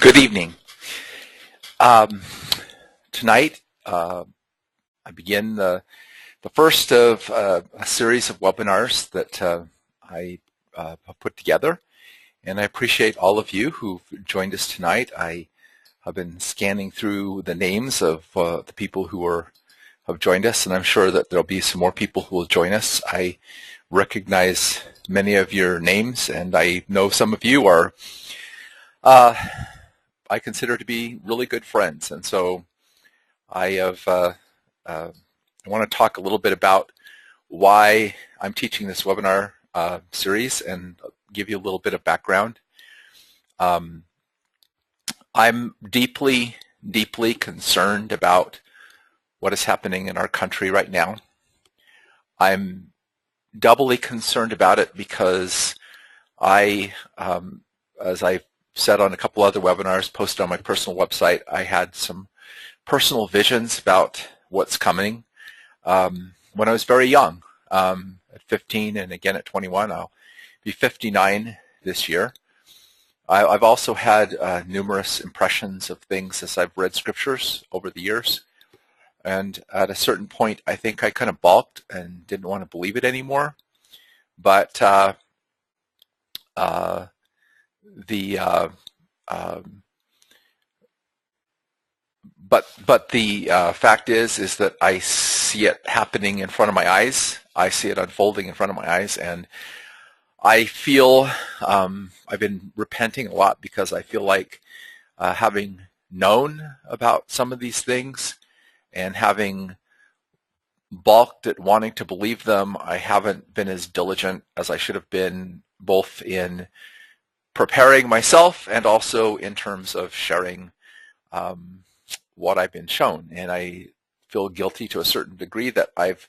Good evening. Tonight, I begin the first of a series of webinars that I have put together, and I appreciate all of you who've joined us tonight. I have been scanning through the names of the people who have joined us, and I'm sure that there'll be some more people who will join us. I recognize many of your names, and I know some of you are I consider to be really good friends, and so I want to talk a little bit about why I'm teaching this webinar series and give you a little bit of background. I'm deeply concerned about what is happening in our country right now. I'm doubly concerned about it because as I said on a couple other webinars posted on my personal website, I had some personal visions about what's coming when I was very young, at 15 and again at 21. I'll be 59 this year. I've also had numerous impressions of things as I've read scriptures over the years, and at a certain point I think I kind of balked and didn't want to believe it anymore. But the fact is that I see it happening in front of my eyes. I see it unfolding in front of my eyes, and I feel I've been repenting a lot because I feel like having known about some of these things and having balked at wanting to believe them, I haven't been as diligent as I should have been, both in preparing myself and also in terms of sharing what I've been shown. And I feel guilty to a certain degree that I've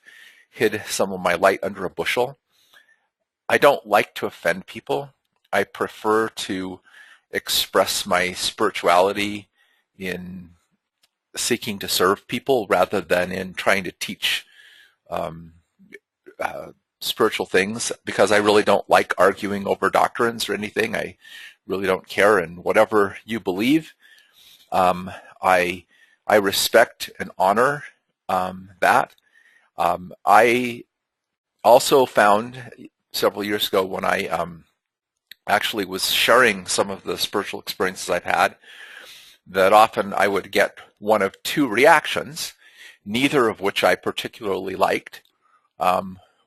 hid some of my light under a bushel. I don't like to offend people. I prefer to express my spirituality in seeking to serve people rather than in trying to teach spiritual things, because I really don't like arguing over doctrines or anything. I really don't care, and whatever you believe, I respect and honor that. I also found several years ago when I actually was sharing some of the spiritual experiences I've had that often I would get one of two reactions, neither of which I particularly liked.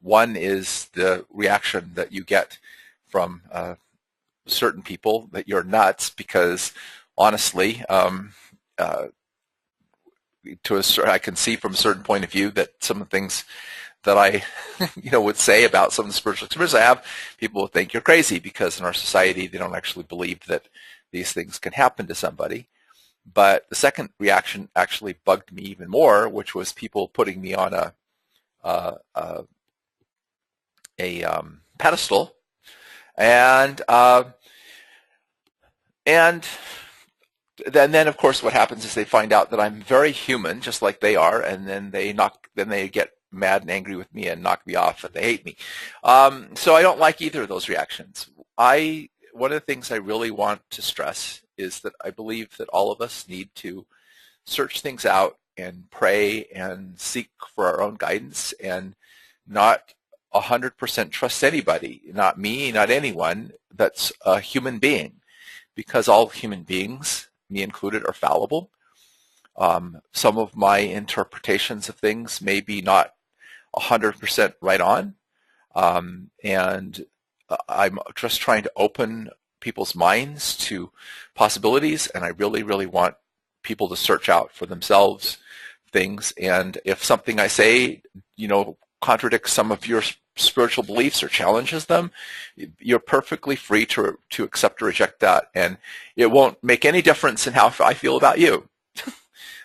One is the reaction that you get from certain people that you're nuts because, honestly, I can see from a certain point of view that some of the things that I would say about some of the spiritual experiences I have, people would think you're crazy because in our society they don't actually believe that these things can happen to somebody. But the second reaction actually bugged me even more, which was people putting me on a pedestal, and then of course what happens is they find out that I'm very human, just like they are, and then they get mad and angry with me and knock me off, and they hate me. So I don't like either of those reactions. One of the things I really want to stress is that I believe that all of us need to search things out and pray and seek for our own guidance and not 100% trust anybody, not me, not anyone that's a human being, because all human beings, me included, are fallible. Some of my interpretations of things may be not 100% right on, and I'm just trying to open people's minds to possibilities, and I really want people to search out for themselves things. And if something I say, contradicts some of your spiritual beliefs or challenges them, you're perfectly free to accept or reject that, and it won't make any difference in how I feel about you.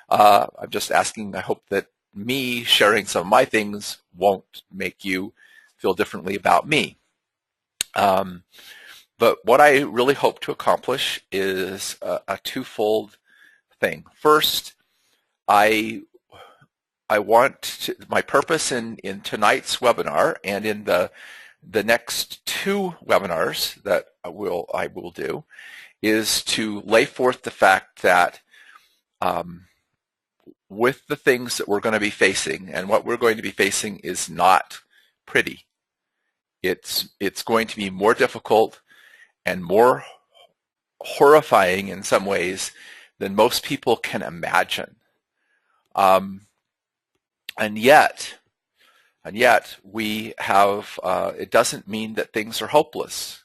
I'm just asking, I hope that me sharing some of my things won't make you feel differently about me. But what I really hope to accomplish is a twofold thing. First, I want my purpose in tonight's webinar and in the next two webinars that I will do is to lay forth the fact that with the things that we're going to be facing, and what we're going to be facing is not pretty. It's going to be more difficult and more horrifying in some ways than most people can imagine. And yet we have, it doesn't mean that things are hopeless,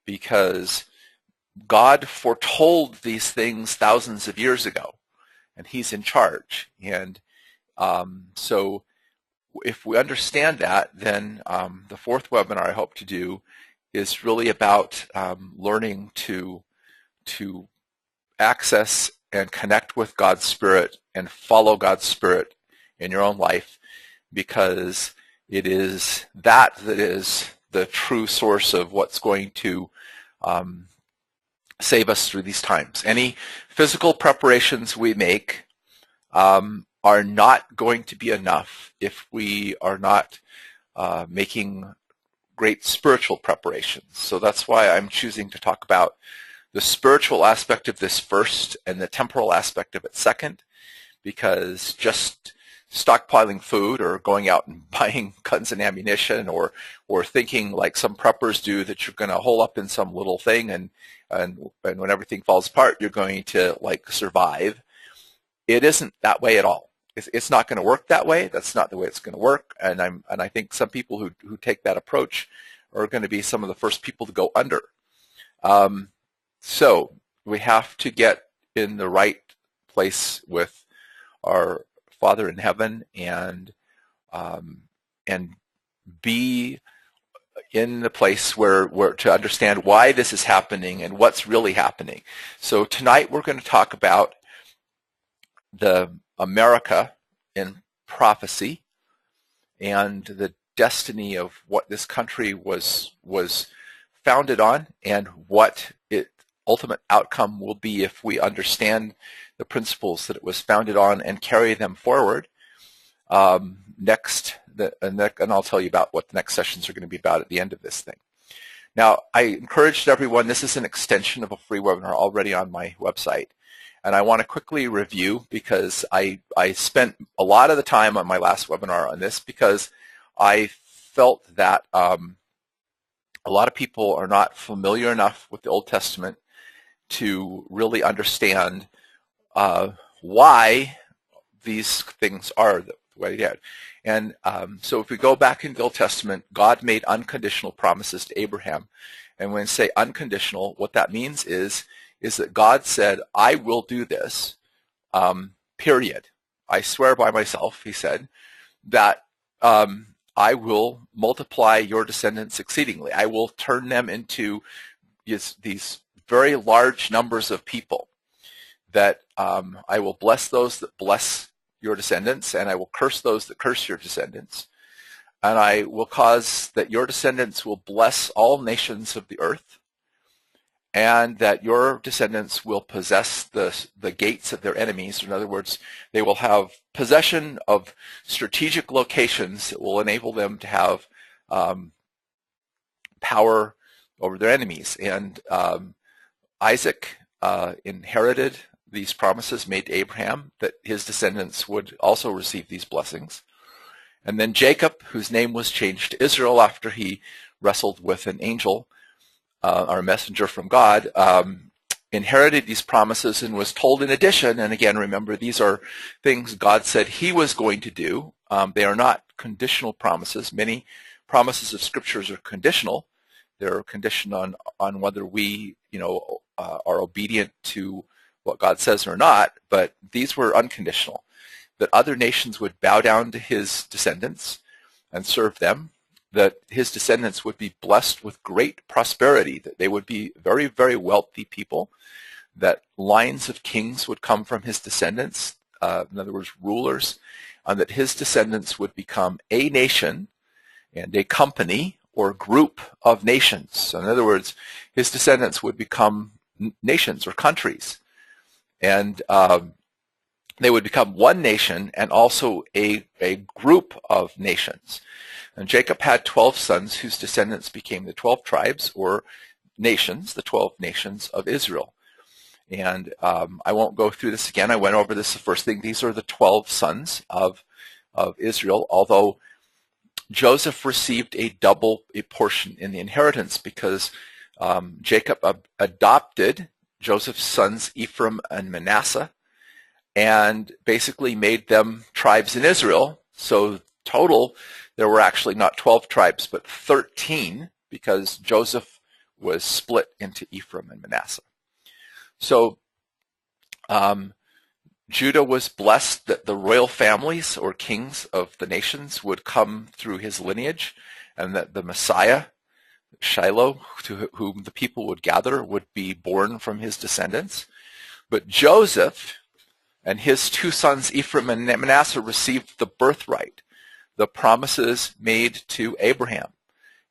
because God foretold these things thousands of years ago, and He's in charge. And so if we understand that, then the fourth webinar I hope to do is really about learning to access and connect with God's Spirit and follow God's Spirit in your own life, because it is that is the true source of what's going to save us through these times. Any physical preparations we make are not going to be enough if we are not making great spiritual preparations. So that's why I'm choosing to talk about the spiritual aspect of this first and the temporal aspect of it second, because just stockpiling food or going out and buying guns and ammunition or thinking like some preppers do that you're going to hole up in some little thing and when everything falls apart you're going to like survive. It isn't that way at all. It's not going to work that way. That's not the way it's going to work. And I think some people who take that approach are going to be some of the first people to go under. So we have to get in the right place with our Father in heaven and be in the place where to understand why this is happening and what's really happening. So tonight we're going to talk about the America in prophecy and the destiny of what this country was founded on and what its ultimate outcome will be if we understand the principles that it was founded on and carry them forward. And I'll tell you about what the next sessions are going to be about at the end of this thing. Now, I encouraged everyone, this is an extension of a free webinar already on my website. And I want to quickly review, because I spent a lot of the time on my last webinar on this, because I felt that a lot of people are not familiar enough with the Old Testament to really understand why these things are the way they are. And so if we go back in the Old Testament, God made unconditional promises to Abraham. And when I say unconditional, what that means is that God said, I will do this, period. I swear by myself, he said, that I will multiply your descendants exceedingly. I will turn them into these very large numbers of people, that I will bless those that bless your descendants, and I will curse those that curse your descendants. And I will cause that your descendants will bless all nations of the earth, and that your descendants will possess the gates of their enemies. In other words, they will have possession of strategic locations that will enable them to have power over their enemies. And Isaac inherited these promises made to Abraham, that his descendants would also receive these blessings. And then Jacob, whose name was changed to Israel after he wrestled with an angel, or a messenger from God, inherited these promises and was told in addition, and again, remember, these are things God said he was going to do. They are not conditional promises. Many promises of scriptures are conditional. They're conditioned on whether we, are obedient to what God says or not, but these were unconditional, that other nations would bow down to his descendants and serve them, that his descendants would be blessed with great prosperity, that they would be very, very wealthy people, that lines of kings would come from his descendants, in other words, rulers, and that his descendants would become a nation and a company or group of nations. So in other words, his descendants would become nations or countries. And they would become one nation and also a group of nations. And Jacob had 12 sons whose descendants became the 12 tribes or nations, the 12 nations of Israel. And I won't go through this again. I went over this the first thing. These are the 12 sons of Israel, although Joseph received a portion in the inheritance because Jacob adopted Joseph's sons Ephraim and Manasseh and basically made them tribes in Israel. So total, there were actually not 12 tribes, but 13 because Joseph was split into Ephraim and Manasseh. So Judah was blessed that the royal families or kings of the nations would come through his lineage, and that the Messiah, Shiloh, to whom the people would gather, would be born from his descendants. But Joseph and his two sons, Ephraim and Manasseh, received the birthright, the promises made to Abraham.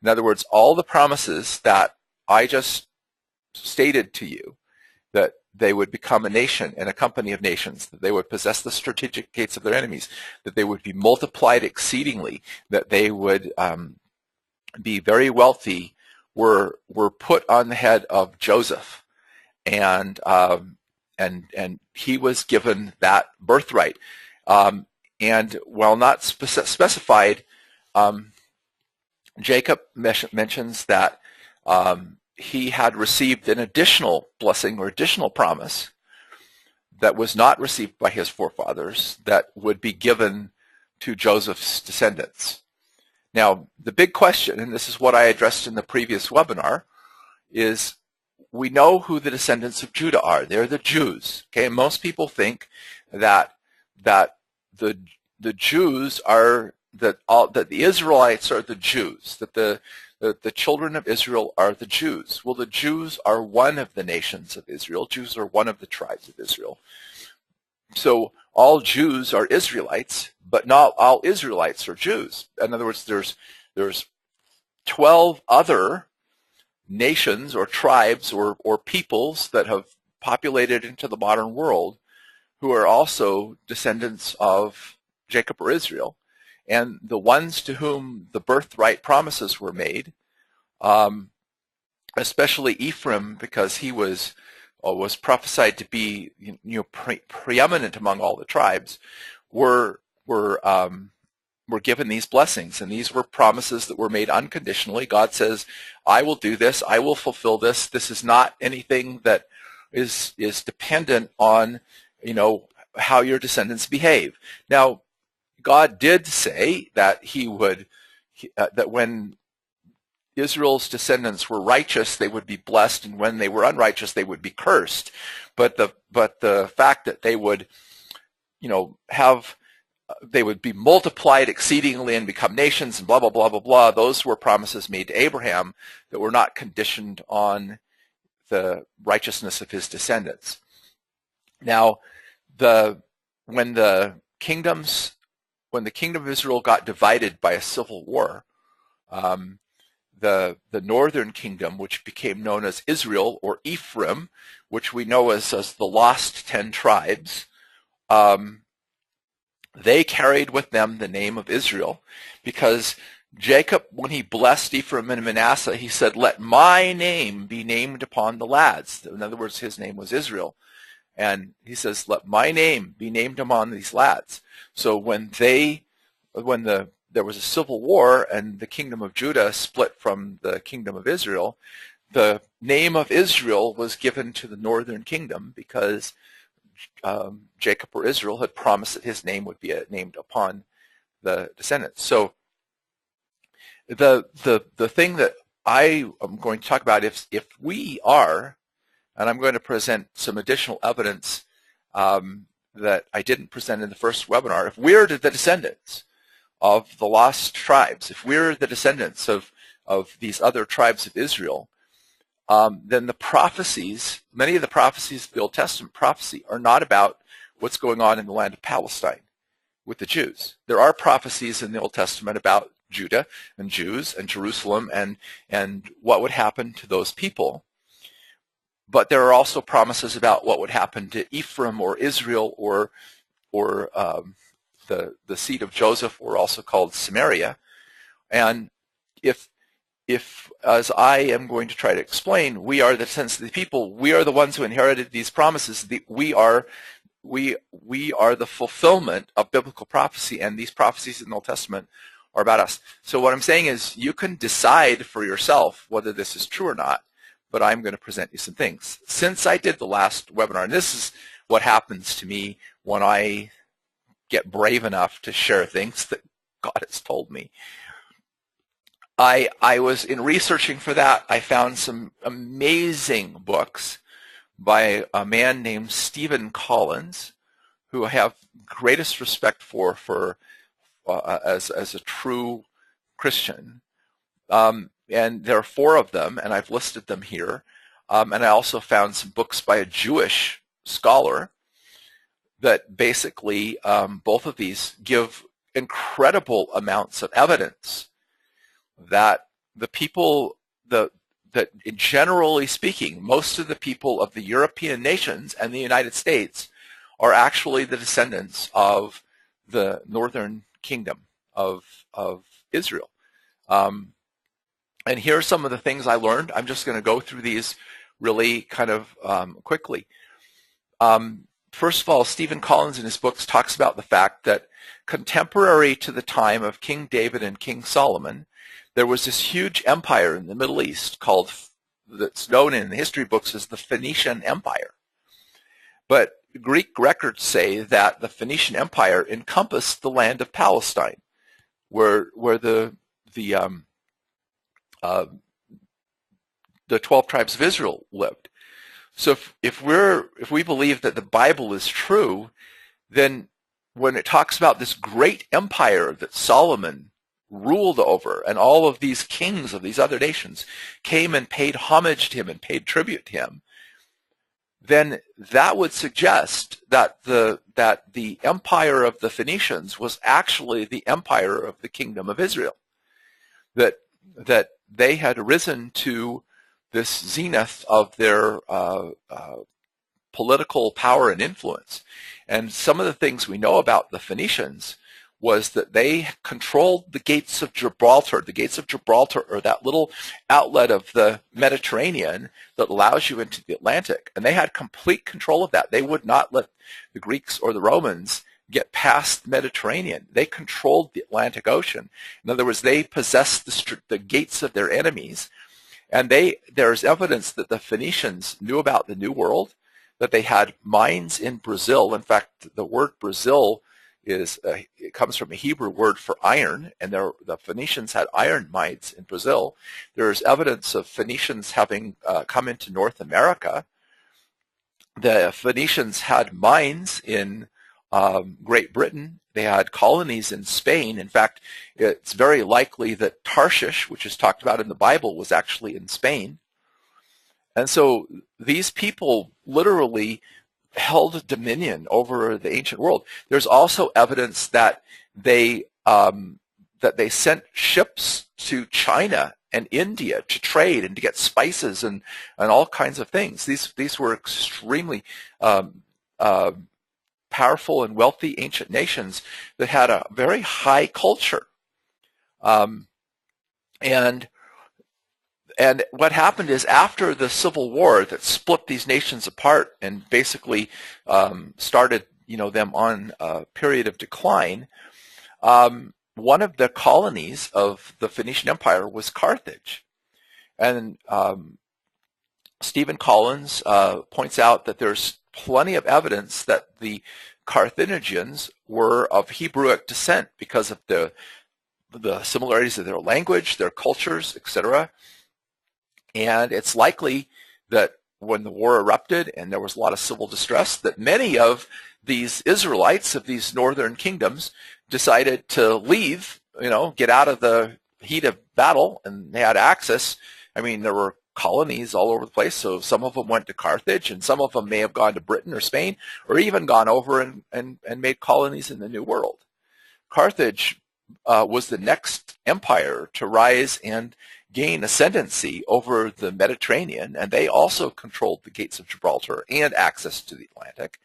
In other words, all the promises that I just stated to you, that they would become a nation and a company of nations, that they would possess the strategic gates of their enemies, that they would be multiplied exceedingly, that they would be very wealthy, were put on the head of Joseph, and he was given that birthright. And while not specified, Jacob mentions that he had received an additional blessing or additional promise that was not received by his forefathers that would be given to Joseph's descendants. Now, the big question, and this is what I addressed in the previous webinar, is we know who the descendants of Judah are. They're the Jews. Okay, and most people think that the Jews are that the Israelites are the Jews, that the children of Israel are the Jews. Well, the Jews are one of the nations of Israel. Jews are one of the tribes of Israel. So all Jews are Israelites, but not all Israelites are Jews. In other words, there's 12 other nations or tribes or peoples that have populated into the modern world who are also descendants of Jacob or Israel. And the ones to whom the birthright promises were made, especially Ephraim, because he was prophesied to be preeminent among all the tribes, were given these blessings, and these were promises that were made unconditionally. God says, "I will do this. I will fulfill this. This is not anything that is dependent on how your descendants behave." Now, God did say that he would that when Israel's descendants were righteous, they would be blessed, and when they were unrighteous, they would be cursed. But the fact that they would, they would be multiplied exceedingly and become nations and blah blah blah blah blah, those were promises made to Abraham that were not conditioned on the righteousness of his descendants. Now, when the kingdom of Israel got divided by a civil war, the northern kingdom, which became known as Israel or Ephraim, which we know as the lost 10 tribes, they carried with them the name of Israel, because Jacob, when he blessed Ephraim and Manasseh, he said, "Let my name be named upon the lads." In other words, his name was Israel. And he says, "Let my name be named among these lads." So when there was a civil war and the kingdom of Judah split from the kingdom of Israel, the name of Israel was given to the northern kingdom because Jacob or Israel had promised that his name would be named upon the descendants. So the thing that I am going to talk about, if we are, and I'm going to present some additional evidence that I didn't present in the first webinar, if we're the descendants of the lost tribes, if we're the descendants of these other tribes of Israel, then the prophecies, many of the prophecies of the Old Testament prophecy, are not about what's going on in the land of Palestine with the Jews. There are prophecies in the Old Testament about Judah and Jews and Jerusalem and what would happen to those people. But there are also promises about what would happen to Ephraim or Israel or the seed of Joseph, or also called Samaria. And if if, as I am going to try to explain, we are the descendants of the people, we are the ones who inherited these promises. We are the fulfillment of biblical prophecy, and these prophecies in the Old Testament are about us. So what I'm saying is you can decide for yourself whether this is true or not, but I'm going to present you some things. Since I did the last webinar, and this is what happens to me when I get brave enough to share things that God has told me. I was in researching for that, I found some amazing books by a man named Stephen Collins, who I have greatest respect for as a true Christian. And there are 4 of them, and I've listed them here. And I also found some books by a Jewish scholar that basically both of these give incredible amounts of evidence that the people, that generally speaking, most of the people of the European nations and the United States are actually the descendants of the northern kingdom of Israel. And here are some of the things I learned. I'm just going to go through these really kind of quickly. First of all, Stephen Collins in his books talks about the fact that contemporary to the time of King David and King Solomon, there was this huge empire in the Middle East that's known in the history books as the Phoenician Empire. But Greek records say that the Phoenician Empire encompassed the land of Palestine, where the 12 tribes of Israel lived. So if we believe that the Bible is true, then when it talks about this great empire that Solomon ruled over, and all of these kings of these other nations came and paid homage to him and paid tribute to him, then that would suggest that the empire of the Phoenicians was actually the empire of the kingdom of Israel, that they had risen to this zenith of their political power and influence. And some of the things we know about the Phoenicians was that they controlled the gates of Gibraltar. The gates of Gibraltar are that little outlet of the Mediterranean that allows you into the Atlantic. And they had complete control of that. They would not let the Greeks or the Romans get past the Mediterranean. They controlled the Atlantic Ocean. In other words, they possessed the gates of their enemies. And there's evidence that the Phoenicians knew about the New World, that they had mines in Brazil. In fact, the word Brazil it comes from a Hebrew word for iron, and the Phoenicians had iron mines in Brazil. There's evidence of Phoenicians having come into North America. The Phoenicians had mines in Great Britain. They had colonies in Spain. In fact, it's very likely that Tarshish, which is talked about in the Bible, was actually in Spain. And so these people literally held dominion over the ancient world. There's also evidence that they sent ships to China and India to trade and to get spices and all kinds of things. These were extremely powerful and wealthy ancient nations that had a very high culture. And what happened is, after the Civil War that split these nations apart and basically started them on a period of decline, one of the colonies of the Phoenician Empire was Carthage. And Stephen Collins points out that there's plenty of evidence that the Carthaginians were of Hebrewic descent because of the similarities of their language, their cultures, etc. And it's likely that when the war erupted and there was a lot of civil distress, that many of these Israelites of these northern kingdoms decided to leave, get out of the heat of battle, and they had access. I mean, there were colonies all over the place, so some of them went to Carthage, and some of them may have gone to Britain or Spain, or even gone over and made colonies in the New World. Carthage was the next empire to rise and gain ascendancy over the Mediterranean, and they also controlled the gates of Gibraltar and access to the Atlantic,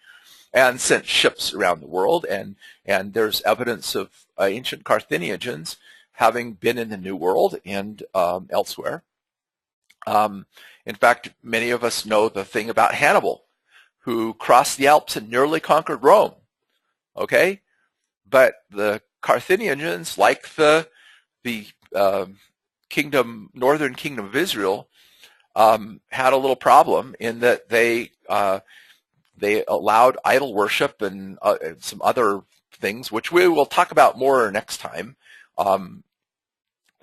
and sent ships around the world. And there's evidence of ancient Carthaginians having been in the New World and elsewhere. In fact, many of us know the thing about Hannibal, who crossed the Alps and nearly conquered Rome. Okay, but the Carthaginians, like the northern kingdom of Israel, had a little problem in that they allowed idol worship and some other things, which we will talk about more next time.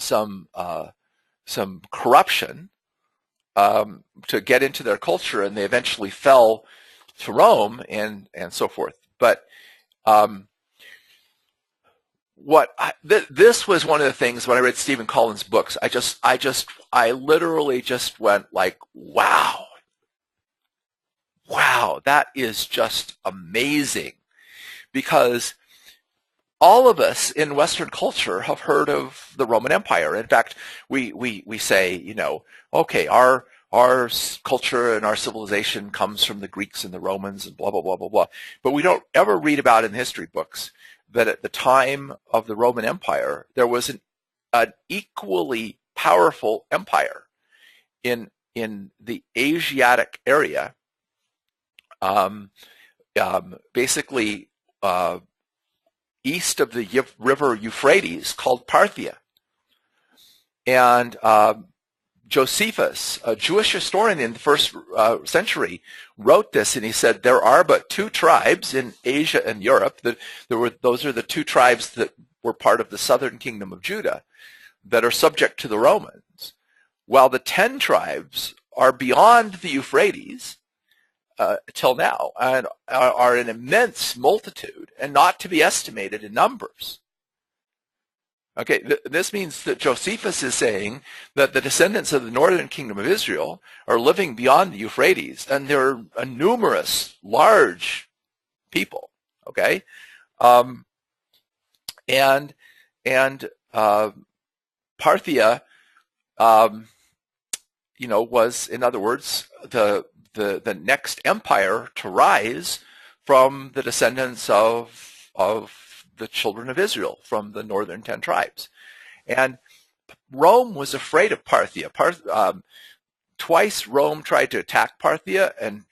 Some corruption to get into their culture, and they eventually fell to Rome and so forth. But this was one of the things when I read Stephen Collins' books. I literally just went like, wow, that is just amazing, because all of us in Western culture have heard of the Roman Empire. In fact, we say, okay, our culture and our civilization comes from the Greeks and the Romans and blah, blah, blah, blah, blah. But we don't ever read about in history books that at the time of the Roman Empire, there was an equally powerful empire in the Asiatic area, basically east of the river Euphrates, called Parthia. And Josephus, a Jewish historian in the first century, wrote this, and he said there are but two tribes in Asia and Europe. Those are the two tribes that were part of the southern kingdom of Judah that are subject to the Romans, while the 10 tribes are beyond the Euphrates till now, and are an immense multitude and not to be estimated in numbers. Okay, this means that Josephus is saying that the descendants of the northern kingdom of Israel are living beyond the Euphrates, and they're a numerous, large people. Okay, and Parthia, was, in other words, the next empire to rise from the descendants of the children of Israel, from the northern 10 tribes. And Rome was afraid of Parthia. Twice Rome tried to attack Parthia, and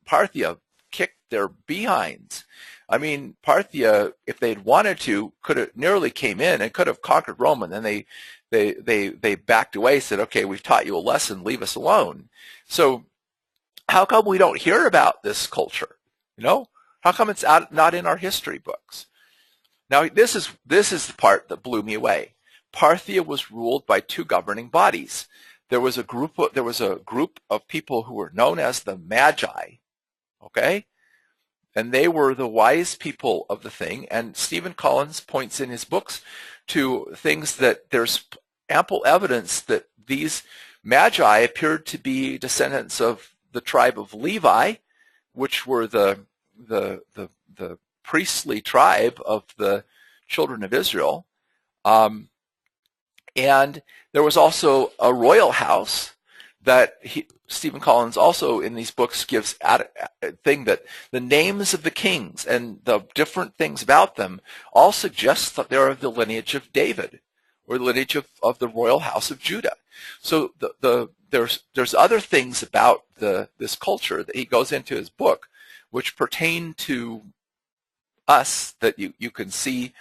Parthia kicked their behinds. I mean, Parthia, if they'd wanted to, could have nearly came in and could have conquered Rome, and then they backed away, said, okay, we've taught you a lesson, leave us alone. So how come we don't hear about this culture? How come it's not in our history books? Now, this is the part that blew me away. Parthia was ruled by two governing bodies. There was a group of people who were known as the Magi, okay? And they were the wise people of the thing. And Stephen Collins points in his books to things that there's ample evidence that these Magi appeared to be descendants of the tribe of Levi, which were the priestly tribe of the children of Israel. And there was also a royal house that Stephen Collins also in these books gives a thing that the names of the kings and the different things about them all suggest that they're of the lineage of David, or the lineage of the royal house of Judah. So there's other things about this culture that he goes into his book which pertain to us that you can see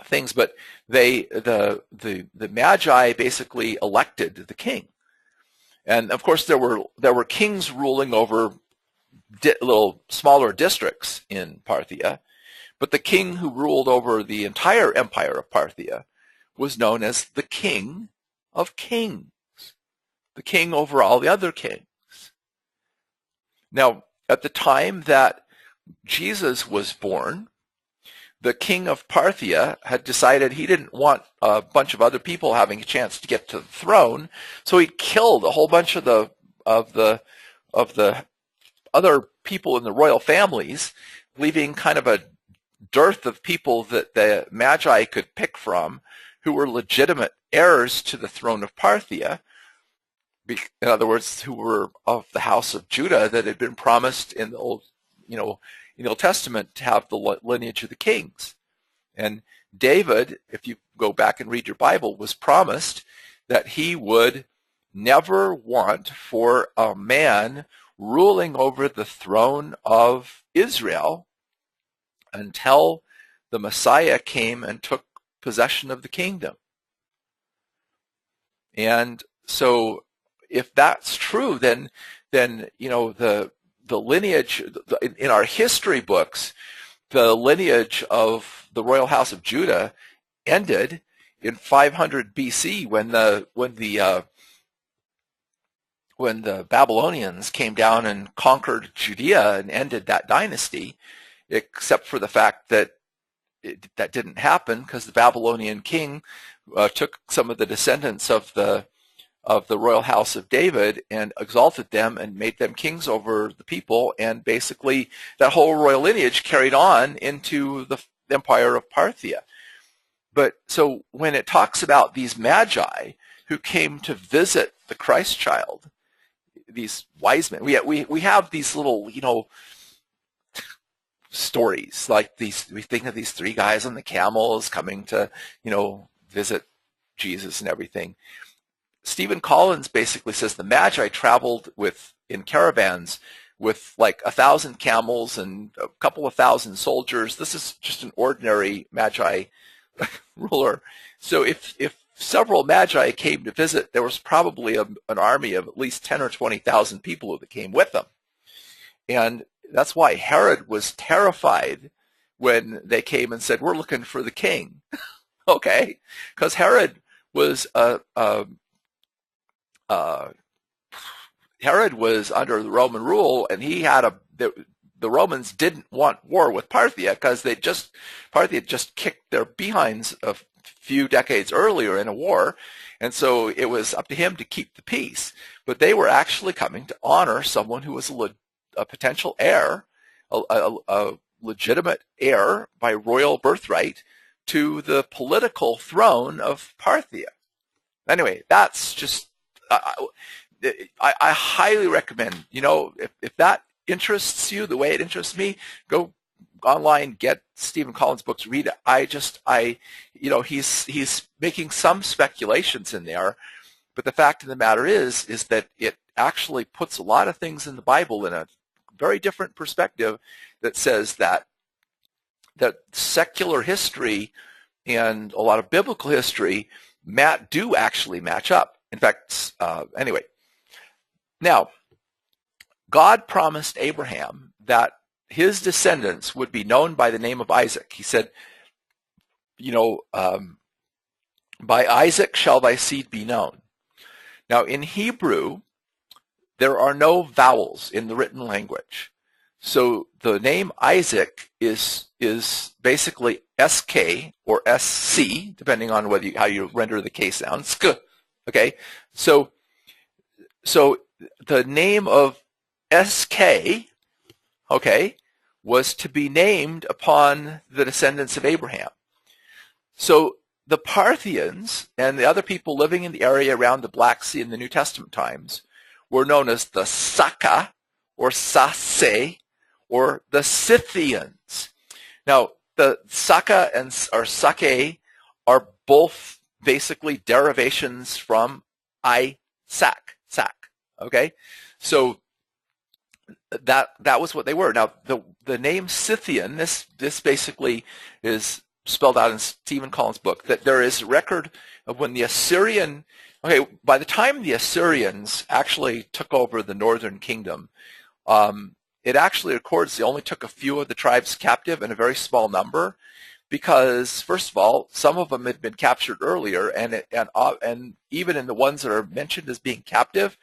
things, but the Magi basically elected the king, and of course there were kings ruling over little smaller districts in Parthia, but the king who ruled over the entire empire of Parthia was known as the King of Kings, the king over all the other kings. Now, at the time that Jesus was born, the king of Parthia had decided he didn't want a bunch of other people having a chance to get to the throne, so he killed a whole bunch of the other people in the royal families, leaving kind of a dearth of people that the Magi could pick from who were legitimate heirs to the throne of Parthia. In other words, who were of the house of Judah that had been promised in the Old Testament to have the lineage of the kings. And David, if you go back and read your Bible, was promised that he would never want for a man ruling over the throne of Israel until the Messiah came and took possession of the kingdom. And so if that's true, then the lineage in our history books, the lineage of the royal house of Judah ended in 500 BC when the Babylonians came down and conquered Judea and ended that dynasty, except for the fact that that didn't happen because the Babylonian king took some of the descendants of the royal house of David and exalted them and made them kings over the people, and basically that whole royal lineage carried on into the empire of Parthia. But so when it talks about these magi who came to visit the Christ child, these wise men, we have these little, stories like these. We think of these three guys on the camels coming to, visit Jesus and everything. Stephen Collins basically says the Magi traveled in caravans with like 1,000 camels and a couple of thousand soldiers. This is just an ordinary Magi ruler. So if several Magi came to visit, there was probably an army of at least 10 or 20,000 people that came with them. And that's why Herod was terrified when they came and said, "We're looking for the king." Okay, because Herod was Herod was under the Roman rule, and he had the Romans didn't want war with Parthia because Parthia had just kicked their behinds a few decades earlier in a war, and so it was up to him to keep the peace. But they were actually coming to honor someone who was a potential heir, a legitimate heir by royal birthright to the political throne of Parthia. Anyway, that's just, I highly recommend, if that interests you the way it interests me, go online, get Stephen Collins' books, read it. He's making some speculations in there, but the fact of the matter is that it actually puts a lot of things in the Bible in a very different perspective that says that secular history and a lot of biblical history do actually match up. In fact, anyway, now, God promised Abraham that his descendants would be known by the name of Isaac. He said, by Isaac shall thy seed be known. Now, in Hebrew, there are no vowels in the written language. So the name Isaac is basically SK or SC, depending on how you render the K sound. Sk. Okay, so the name of SK, okay, was to be named upon the descendants of Abraham. So the Parthians and the other people living in the area around the Black Sea in the New Testament times were known as the Saka or Sase or the Scythians. Now, the Saka or Sake are both basically derivations from Isaac. Okay, so that was what they were. Now, the name Scythian, this basically is spelled out in Stephen Collins' book, that there is record of when the Assyrian, okay, by the time the Assyrians actually took over the northern kingdom, it actually records they only took a few of the tribes captive and a very small number, because first of all, some of them had been captured earlier, and even in the ones that are mentioned as being captive,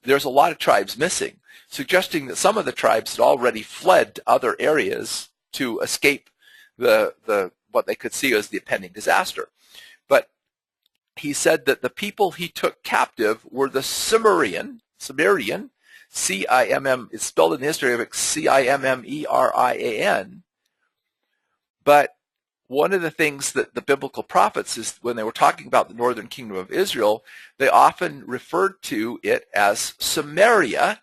there's a lot of tribes missing, suggesting that some of the tribes had already fled to other areas to escape the what they could see as the impending disaster. But he said that the people he took captive were the Cimmerian, C-I-M-M, it's spelled in the history of it, C-I-M-M-E-R-I-A-N. But one of the things that the biblical prophets, is when they were talking about the northern kingdom of Israel, they often referred to it as Samaria,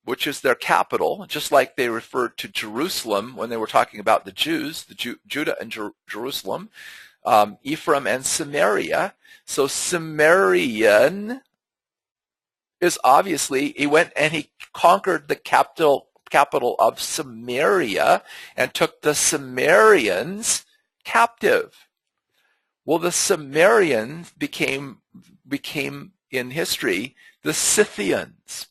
which is their capital, just like they referred to Jerusalem when they were talking about the Jews, Judah and Jerusalem, Ephraim and Samaria. So Samarian is obviously, he went and he conquered the capital of Samaria and took the Samaritans captive. Well, the Samaritans became in history the Scythians.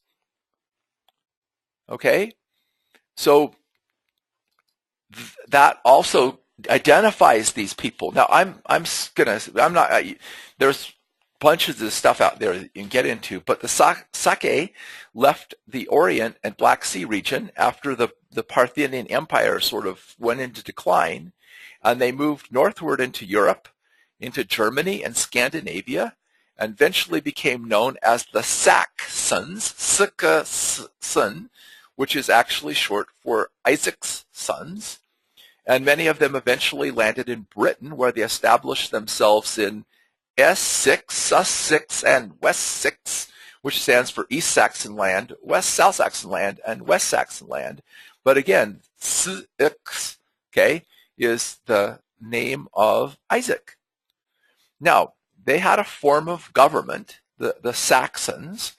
Okay, so that also identifies these people. Now, there's bunches of stuff out there that you can get into, but the Sake left the Orient and Black Sea region after the Parthian Empire sort of went into decline, and they moved northward into Europe, into Germany and Scandinavia, and eventually became known as the Saxons, which is actually short for Isaac's sons. And many of them eventually landed in Britain, where they established themselves in Essex, Sussex, and Wessex, which stands for East Saxon land, South Saxon land, and West Saxon land. But again, Sussex, okay, is the name of Isaac. Now, they had a form of government, the Saxons,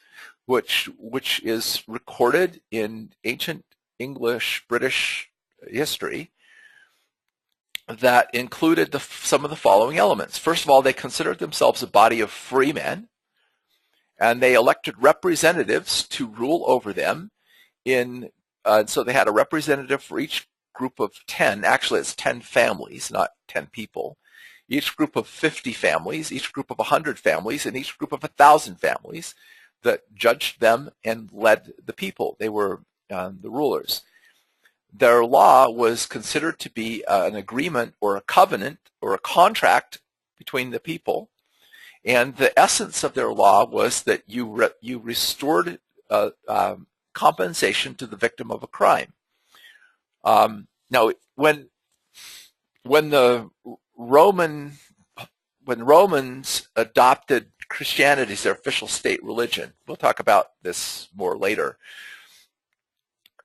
which is recorded in ancient English, British history, that included some of the following elements. First of all, they considered themselves a body of free men, and they elected representatives to rule over them. So they had a representative for each group of 10. Actually, it's 10 families, not 10 people. Each group of 50 families, each group of 100 families, and each group of 1,000 families that judged them and led the people. They were the rulers. Their law was considered to be an agreement or a covenant or a contract between the people. And the essence of their law was that you restored compensation to the victim of a crime. Now, when Romans adopted Christianity as their official state religion, we'll talk about this more later,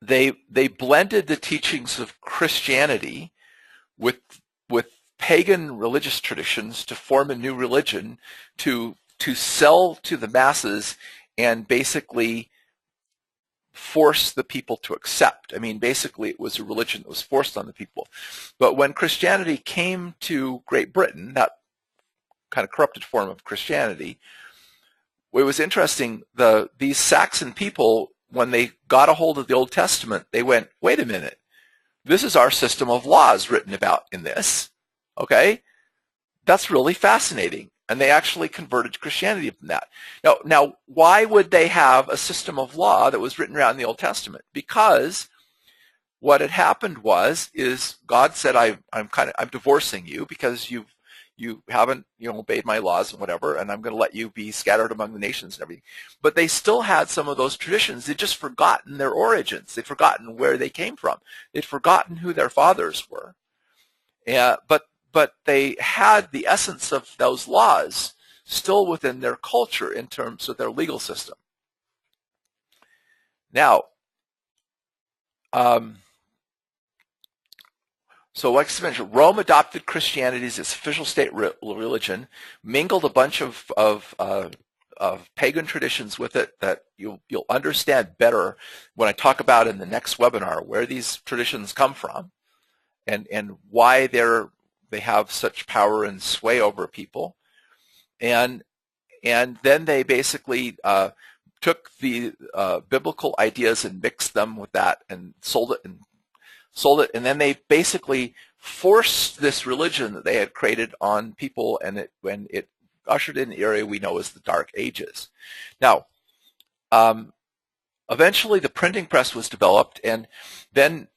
they blended the teachings of Christianity with pagan religious traditions to form a new religion to sell to the masses and basically force the people to accept. I mean, basically it was a religion that was forced on the people. But when Christianity came to Great Britain, that kind of corrupted form of Christianity, it was interesting, these Saxon people, when they got a hold of the Old Testament, they went, wait a minute, this is our system of laws written about in this, okay? That's really fascinating. And they actually converted to Christianity from that. Now, why would they have a system of law that was written around in the Old Testament? Because what had happened is God said, I'm divorcing you because you haven't obeyed my laws and whatever, and I'm going to let you be scattered among the nations and everything. But they still had some of those traditions. They'd just forgotten their origins. They'd forgotten where they came from. They'd forgotten who their fathers were. But they had the essence of those laws still within their culture in terms of their legal system. Now, so like I mentioned, Rome adopted Christianity as its official state religion, mingled a bunch of pagan traditions with it that you'll understand better when I talk about in the next webinar where these traditions come from and why they have such power and sway over people. And then they basically took the biblical ideas and mixed them with that and sold it, and then they basically forced this religion that they had created on people, and it ushered in the area we know as the Dark Ages. Now, eventually the printing press was developed, and then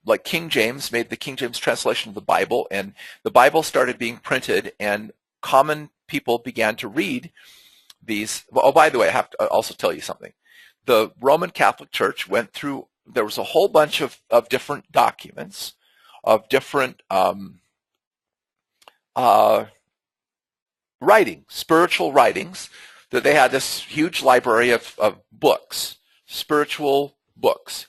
like King James made the King James translation of the Bible, and the Bible started being printed, and common people began to read these. Oh, by the way, I have to also tell you something. The Roman Catholic Church went through, there was a whole bunch of different documents, of different writings, spiritual writings, that they had this huge library of books, spiritual books.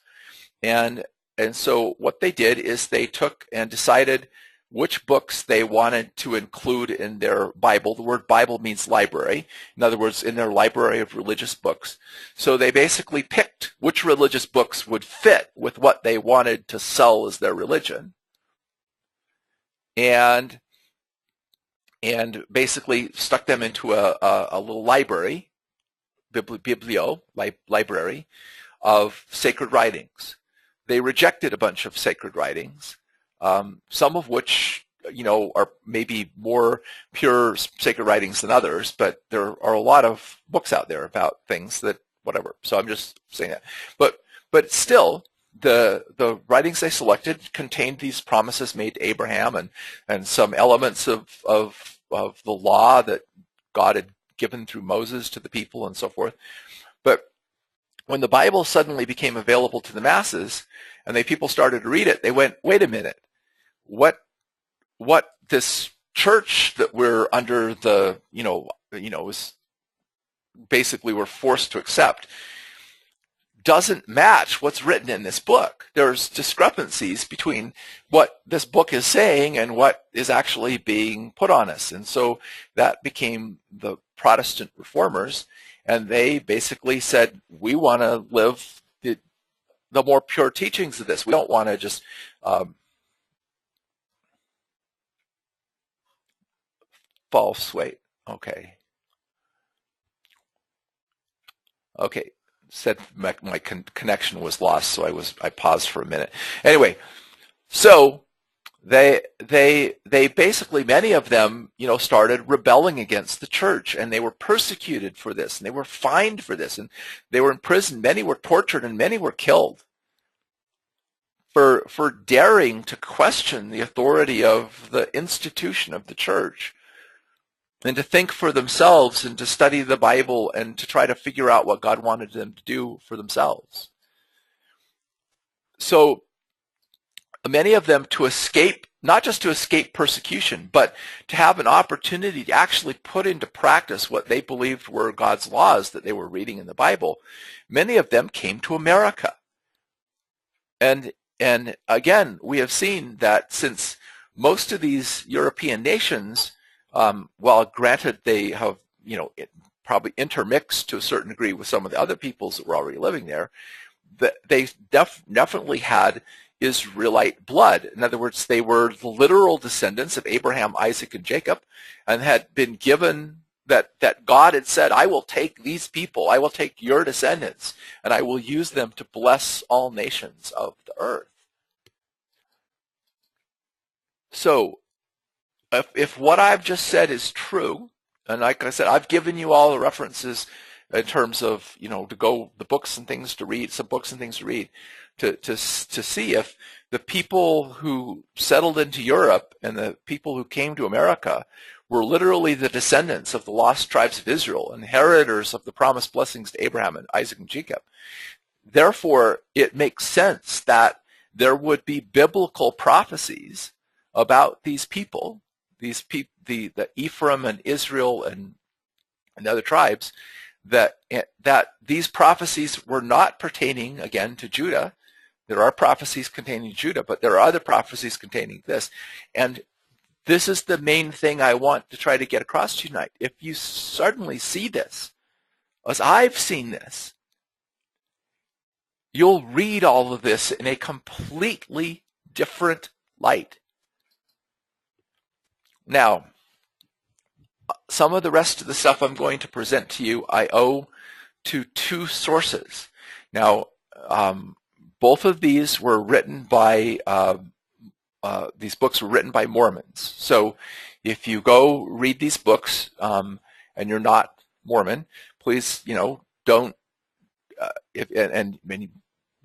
And so what they did is they took and decided which books they wanted to include in their Bible. The word Bible means library. In other words, in their library of religious books. So they basically picked which religious books would fit with what they wanted to sell as their religion. And basically stuck them into a little library, library of sacred writings. They rejected a bunch of sacred writings, some of which, are maybe more pure sacred writings than others, but there are a lot of books out there about things that, whatever. So I'm just saying that. But still, the writings they selected contained these promises made to Abraham and some elements of the law that God had given through Moses to the people and so forth. But when the Bible suddenly became available to the masses and people started to read it, they went, wait a minute, what this church that we're under the, is basically we're forced to accept doesn't match what's written in this book. There's discrepancies between what this book is saying and what is actually being put on us. And so that became the Protestant reformers, and they basically said, we want to live the more pure teachings of this. We don't want to just false wait. Okay. Said my connection was lost, so I paused for a minute. Anyway, so they basically, many of them, started rebelling against the church, and they were persecuted for this, and they were fined for this, and they were imprisoned. Many were tortured, and many were killed for daring to question the authority of the institution of the church, and to think for themselves and to study the Bible and to try to figure out what God wanted them to do for themselves. So many of them, to escape, not just to escape persecution, but to have an opportunity to actually put into practice what they believed were God's laws that they were reading in the Bible, many of them came to America. And again, we have seen that since most of these European nations, while granted they have, probably intermixed to a certain degree with some of the other peoples that were already living there, they definitely had Israelite blood. In other words, they were the literal descendants of Abraham, Isaac, and Jacob, and had been given that God had said, I will take these people, I will take your descendants, and I will use them to bless all nations of the earth. So, if what I've just said is true, and like I said, I've given you all the references in terms of, to go, the books and things to read, some books and things to read, to see if the people who settled into Europe and the people who came to America were literally the descendants of the lost tribes of Israel, inheritors of the promised blessings to Abraham and Isaac and Jacob. Therefore, it makes sense that there would be biblical prophecies about these people, the Ephraim and Israel and other tribes, that these prophecies were not pertaining, again, to Judah. There are prophecies containing Judah, but there are other prophecies containing this. And this is the main thing I want to try to get across to you tonight. If you suddenly see this, as I've seen this, you'll read all of this in a completely different light. Now, some of the rest of the stuff I'm going to present to you, I owe to two sources. Now, both of these were written by, these books were written by Mormons. So if you go read these books and you're not Mormon, please, don't,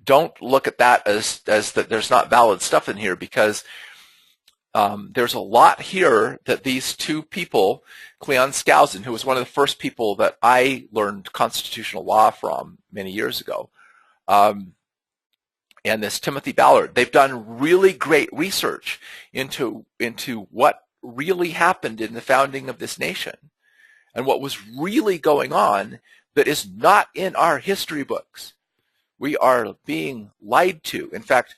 don't look at that as that there's not valid stuff in here, because there's a lot here that these two people, Cleon Skousen, who was one of the first people that I learned constitutional law from many years ago, and this Timothy Ballard, they've done really great research into what really happened in the founding of this nation and what was really going on that is not in our history books. We are being lied to. In fact,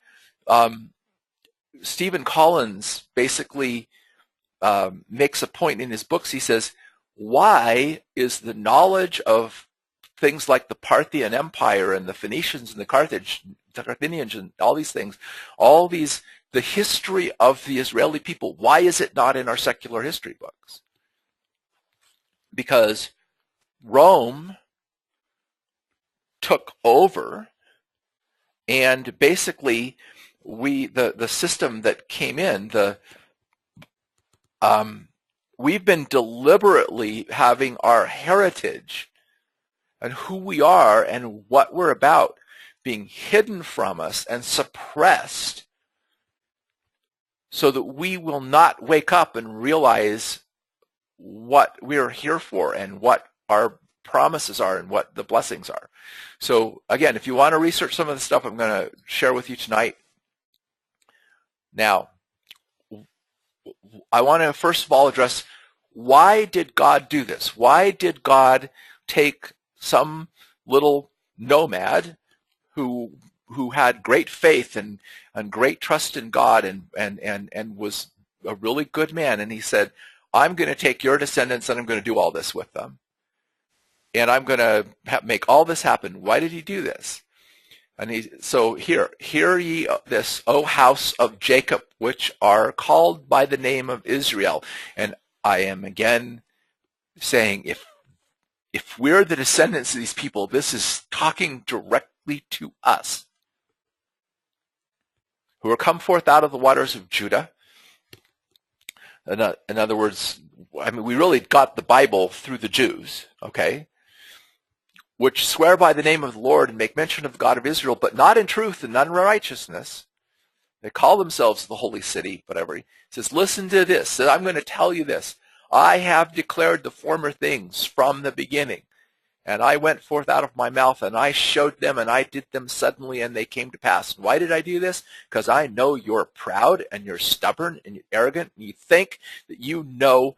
Stephen Collins basically makes a point in his books. He says, why is the knowledge of things like the Parthian Empire and the Phoenicians and the Carthaginians and all these things, the history of the Israeli people, why is it not in our secular history books? Because Rome took over, and basically the system that came in, we've been deliberately having our heritage and who we are and what we're about being hidden from us and suppressed so that we will not wake up and realize what we're here for and what our promises are and what the blessings are. So again, if you want to research some of the stuff I'm going to share with you tonight, now, I want to first of all address, why did God do this? Why did God take some little nomad who had great faith and great trust in God and was a really good man, and he said, I'm going to take your descendants and I'm going to do all this with them, and I'm going to make all this happen? Why did he do this? And so hear ye this, O house of Jacob, which are called by the name of Israel. And I am again saying, if we're the descendants of these people, this is talking directly to us, who are come forth out of the waters of Judah. In other words, I mean, we really got the Bible through the Jews, okay? Which swear by the name of the Lord and make mention of the God of Israel, but not in truth and not in righteousness. They call themselves the holy city, whatever. He says, listen to this. So I'm going to tell you this. I have declared the former things from the beginning. And I went forth out of my mouth, and I showed them, and I did them suddenly, and they came to pass. Why did I do this? Because I know you're proud, and you're stubborn, and you're arrogant, and you think that you know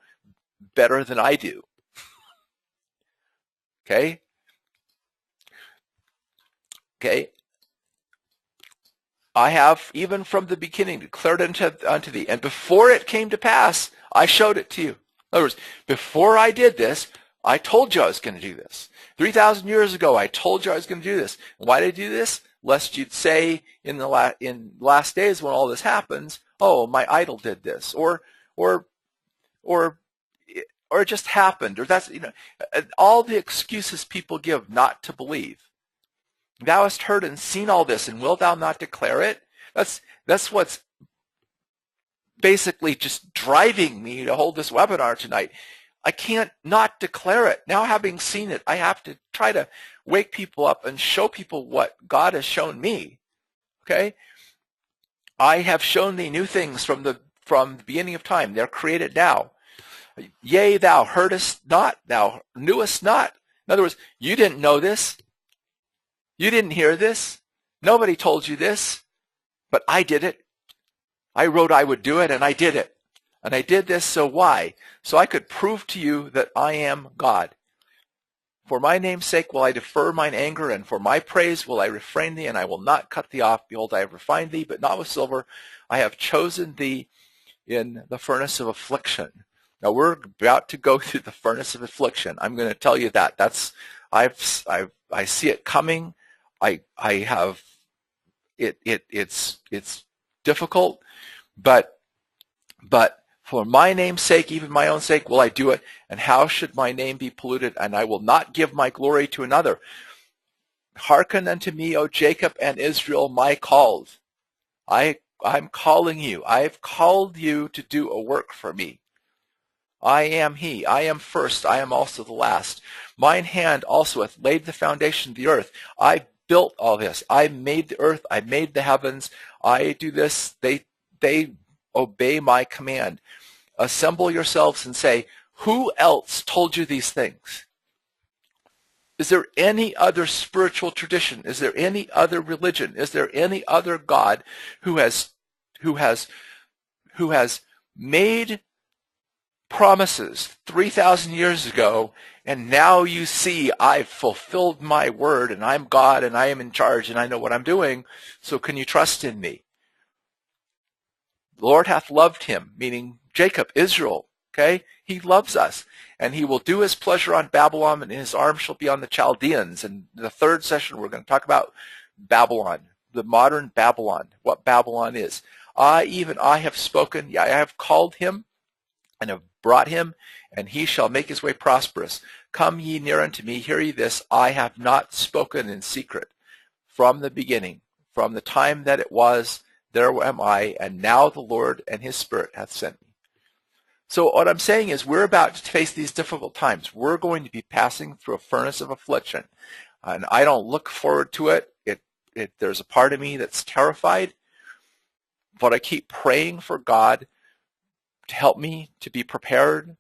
better than I do. Okay? Okay, I have even from the beginning declared unto thee, and before it came to pass, I showed it to you. In other words, before I did this, I told you I was going to do this. 3,000 years ago, I told you I was going to do this. And why did I do this? Lest you'd say in the last days when all this happens, oh, my idol did this, or it just happened, or that's, all the excuses people give not to believe. Thou hast heard and seen all this, and wilt thou not declare it? That's what's basically just driving me to hold this webinar tonight. I can't not declare it. Now, having seen it, I have to try to wake people up and show people what God has shown me. Okay? I have shown thee new things from the beginning of time. They're created now. Yea, thou heardest not, thou knewest not. In other words, you didn't know this. You didn't hear this. Nobody told you this, but I did it. I wrote I would do it, and I did it. And I did this, so why? So I could prove to you that I am God. For my name's sake will I defer mine anger, and for my praise will I refrain thee, and I will not cut thee off. Behold, I have refined thee, but not with silver. I have chosen thee in the furnace of affliction. Now we're about to go through the furnace of affliction. I'm going to tell you that. I see it coming. I have it. It's difficult, but for my name's sake, even my own sake, will I do it. And how should my name be polluted? And I will not give my glory to another. Hearken unto me, O Jacob and Israel, my called. I'm calling you. I've called you to do a work for me. I am he. I am first. I am also the last. Mine hand also hath laid the foundation of the earth. I built all this. I made the earth. I made the heavens. I do this. They obey my command. Assemble yourselves and say, who else told you these things? Is there any other spiritual tradition? Is there any other religion? Is there any other God who has made promises 3,000 years ago, and now you see I've fulfilled my word, and I'm God, and I am in charge, and I know what I'm doing, so can you trust in me? The Lord hath loved him, meaning Jacob, Israel, okay? He loves us, and he will do his pleasure on Babylon, and his arm shall be on the Chaldeans. And in the third session, we're going to talk about Babylon, the modern Babylon, what Babylon is. I have spoken, I have called him, and have brought him, and he shall make his way prosperous. Come ye near unto me, hear ye this, I have not spoken in secret. From the beginning, from the time that it was, there am I, and now the Lord and his Spirit hath sent me. So what I'm saying is we're about to face these difficult times. We're going to be passing through a furnace of affliction, and I don't look forward to it. There's a part of me that's terrified, but I keep praying for God to help me to be prepared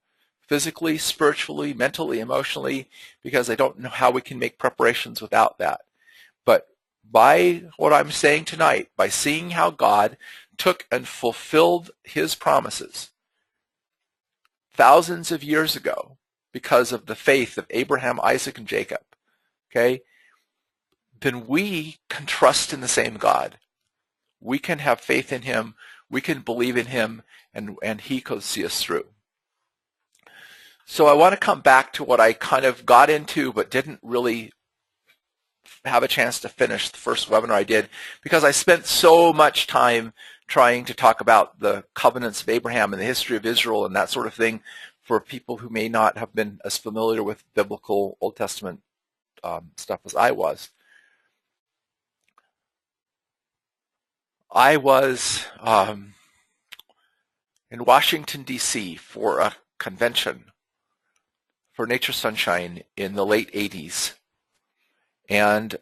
physically, spiritually, mentally, emotionally, because I don't know how we can make preparations without that. But by what I'm saying tonight, by seeing how God took and fulfilled his promises thousands of years ago because of the faith of Abraham, Isaac, and Jacob, okay, then we can trust in the same God. We can have faith in him, we can believe in him, and he could see us through. So I want to come back to what I kind of got into but didn't really have a chance to finish the first webinar I did, because I spent so much time trying to talk about the covenants of Abraham and the history of Israel and that sort of thing for people who may not have been as familiar with biblical Old Testament stuff as I was. I was in Washington, D.C. for a convention for Nature Sunshine in the late 80s. And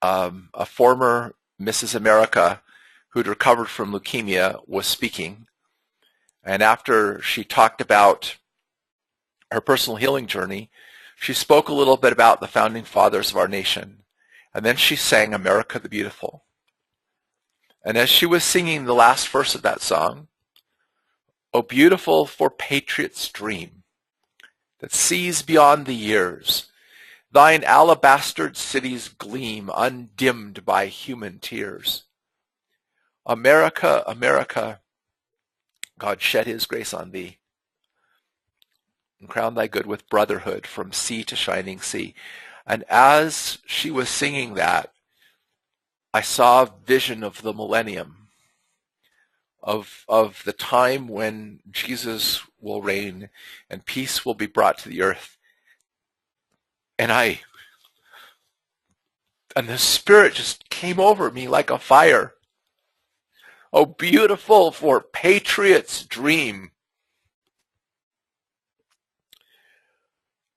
a former Mrs. America who'd recovered from leukemia was speaking. And after she talked about her personal healing journey, she spoke a little bit about the founding fathers of our nation. And then she sang America the Beautiful. And as she was singing the last verse of that song, "O beautiful for patriots' dream that sees beyond the years, thine alabastered cities gleam undimmed by human tears. America, America, God shed his grace on thee, and crown thy good with brotherhood from sea to shining sea." And as she was singing that, I saw a vision of the millennium, of the time when Jesus will reign and peace will be brought to the earth. And the Spirit just came over me like a fire. Oh, beautiful for patriots' dream.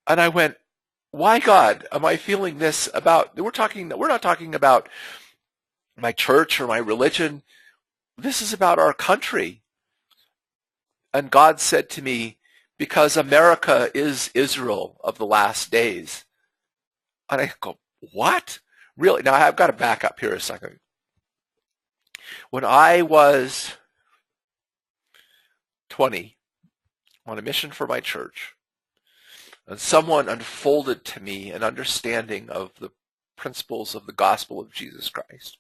And I went, why, God, am I feeling this about, we're not talking about my church or my religion. This is about our country. And God said to me, because America is Israel of the last days. And I go, what? Really? Now I've got to back up here a second. When I was 20 on a mission for my church, and someone unfolded to me an understanding of the principles of the gospel of Jesus Christ,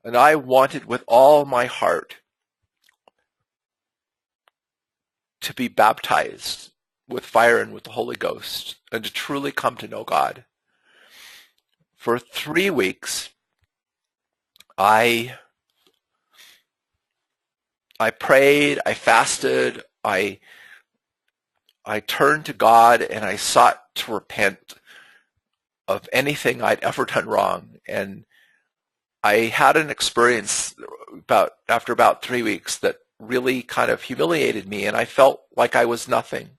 and I wanted with all my heart to be baptized with fire and with the Holy Ghost and to truly come to know God. For 3 weeks, I prayed, I fasted, I turned to God, and I sought to repent of anything I'd ever done wrong. And I had an experience after about 3 weeks that really kind of humiliated me, and I felt like I was nothing.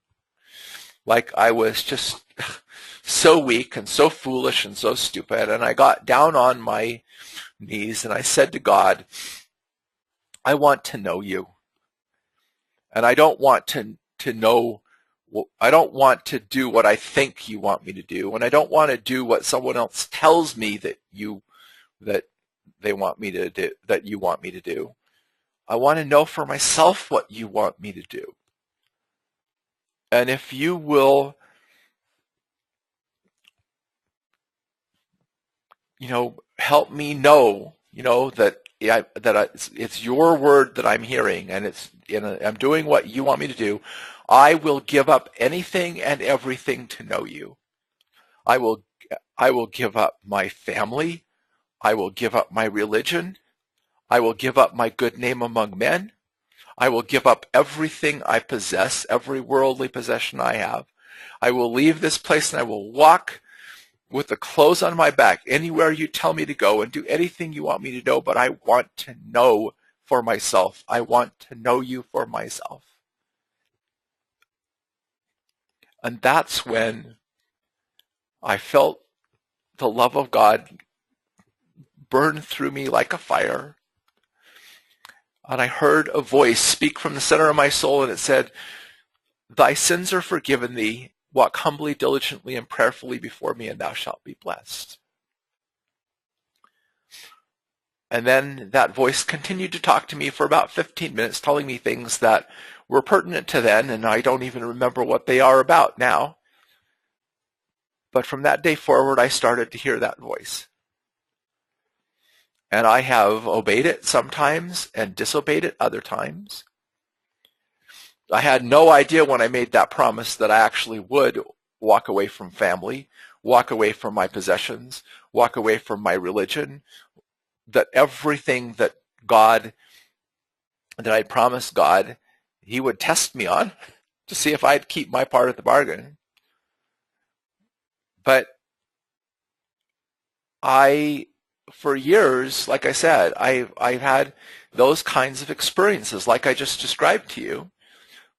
Like I was just so weak and so foolish and so stupid. And I got down on my knees and I said to God, I want to know you. And I don't want to know, I don't want to do what I think you want me to do. And I don't want to do what someone else tells me that they want me to do, that you want me to do. I want to know for myself what you want me to do. And if you will, help me know, that it's your word that I'm hearing, and I'm doing what you want me to do, I will give up anything and everything to know you. I will give up my family. I will give up my religion. I will give up my good name among men. I will give up everything I possess, every worldly possession I have. I will leave this place and I will walk with the clothes on my back anywhere you tell me to go and do anything you want me to know, but I want to know for myself. I want to know you for myself. And that's when I felt the love of God burn through me like a fire. And I heard a voice speak from the center of my soul, and it said, "Thy sins are forgiven thee. Walk humbly, diligently, and prayerfully before me, and thou shalt be blessed." And then that voice continued to talk to me for about 15 minutes, telling me things that were pertinent to then, and I don't even remember what they are about now. But from that day forward, I started to hear that voice. And I have obeyed it sometimes and disobeyed it other times. I had no idea when I made that promise that I actually would walk away from family, walk away from my possessions, walk away from my religion, that everything that I promised God, he would test me on to see if I'd keep my part of the bargain. But for years, like I said, I've had those kinds of experiences like I just described to you,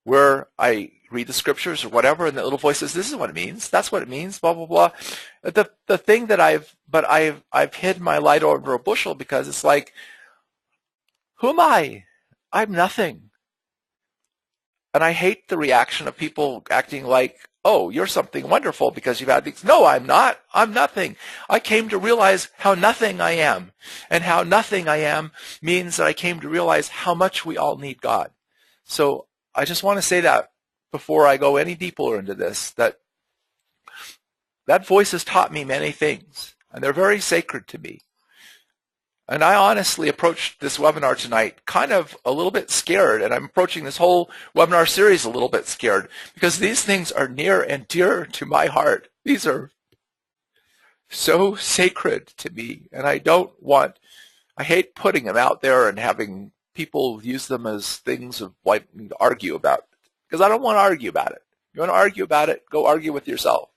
where I read the scriptures or whatever, and the little voice says, "This is what it means. That's what it means." Blah blah blah. The thing that I've hid my light under a bushel, because it's like, who am I? I'm nothing. And I hate the reaction of people acting like, "Oh, you're something wonderful because you've had these." No, I'm not. I'm nothing. I came to realize how nothing I am, and how nothing I am means that I came to realize how much we all need God. So I just want to say that before I go any deeper into this, that voice has taught me many things, and they're very sacred to me. And I honestly approached this webinar tonight kind of a little bit scared, and I'm approaching this whole webinar series a little bit scared, because these things are near and dear to my heart. These are so sacred to me, and I hate putting them out there and having people use them as things of like to argue about, because I don't want to argue about it. You want to argue about it, go argue with yourself.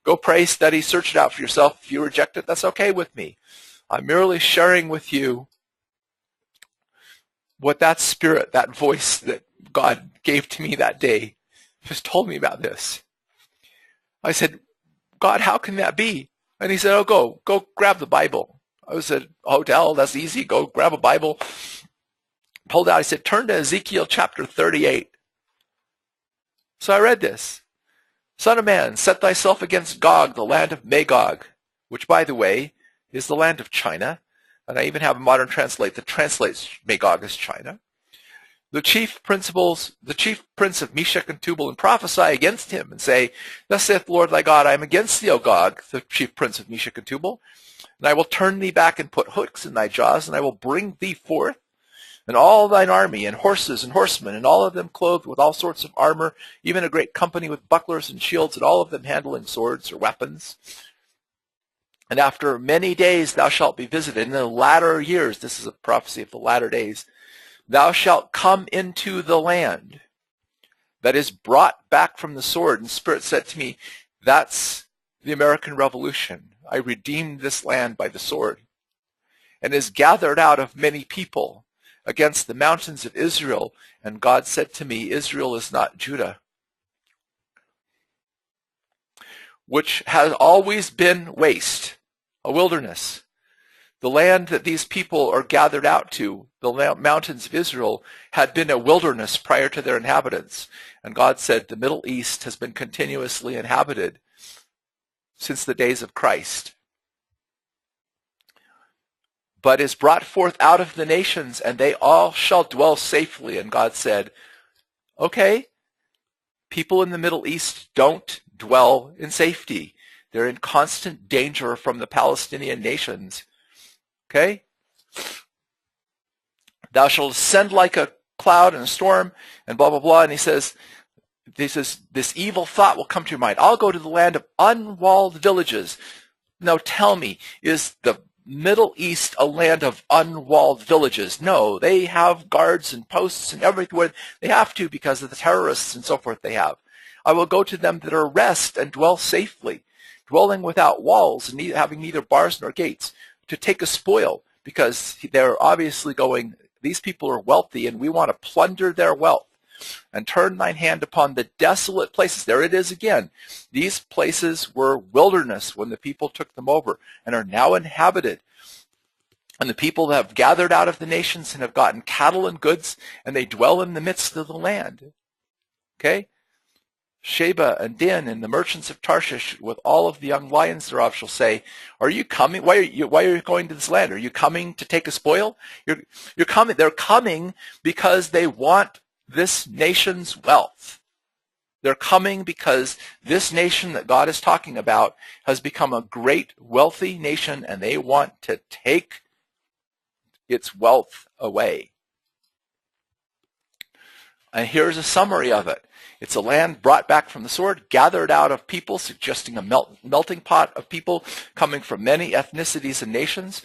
Go pray, study, search it out for yourself. If you reject it, that's okay with me. I'm merely sharing with you what that spirit, that voice that God gave to me that day, just told me about this. I said, "God, how can that be?" And he said, "Oh, go grab the Bible." I was at a hotel, that's easy, go grab a Bible. Pulled out, I said, "Turn to Ezekiel chapter 38. So I read this. "Son of man, set thyself against Gog, the land of Magog," which, by the way, is the land of China. And I even have a modern translate that translates Magog as China. "The chief prince of Meshech and Tubal, and prophesy against him, and say, Thus saith the Lord thy God, I am against thee, O Gog, the chief prince of Meshech and Tubal, and I will turn thee back and put hooks in thy jaws, and I will bring thee forth, and all thine army, and horses and horsemen, and all of them clothed with all sorts of armor, even a great company with bucklers and shields, and all of them handling swords or weapons. And after many days thou shalt be visited. In the latter years," this is a prophecy of the latter days, "thou shalt come into the land that is brought back from the sword." And the Spirit said to me, that's the American Revolution. I redeemed this land by the sword, and is gathered out of many people against the mountains of Israel. And God said to me, "Israel is not Judah, which has always been waste, a wilderness." The land that these people are gathered out to, the mountains of Israel, had been a wilderness prior to their inhabitants. And God said the Middle East has been continuously inhabited since the days of Christ, but is brought forth out of the nations, and they all shall dwell safely. And God said, "Okay, People in the Middle East don't dwell in safety. They're in constant danger from the Palestinian nations. Okay? Thou shalt ascend like a cloud and a storm, and blah, blah, blah. And he says, this evil thought will come to your mind. I'll go to the land of unwalled villages. Now tell me, is the Middle East a land of unwalled villages? No, they have guards and posts and everywhere. They have to because of the terrorists and so forth they have. I will go to them that are rest and dwell safely, dwelling without walls and having neither bars nor gates, to take a spoil, because they're obviously going, these people are wealthy and we want to plunder their wealth. And turn thine hand upon the desolate places. There it is again. These places were wilderness when the people took them over and are now inhabited. And the people that have gathered out of the nations and have gotten cattle and goods, and they dwell in the midst of the land. Okay? Sheba and Din and the merchants of Tarshish with all of the young lions thereof shall say, are you coming? Why are you going to this land? Are you coming to take a spoil? You're coming. They're coming because they want this nation's wealth. They're coming because this nation that God is talking about has become a great wealthy nation, and they want to take its wealth away. And here's a summary of it. It's a land brought back from the sword, gathered out of people, suggesting a melting pot of people coming from many ethnicities and nations,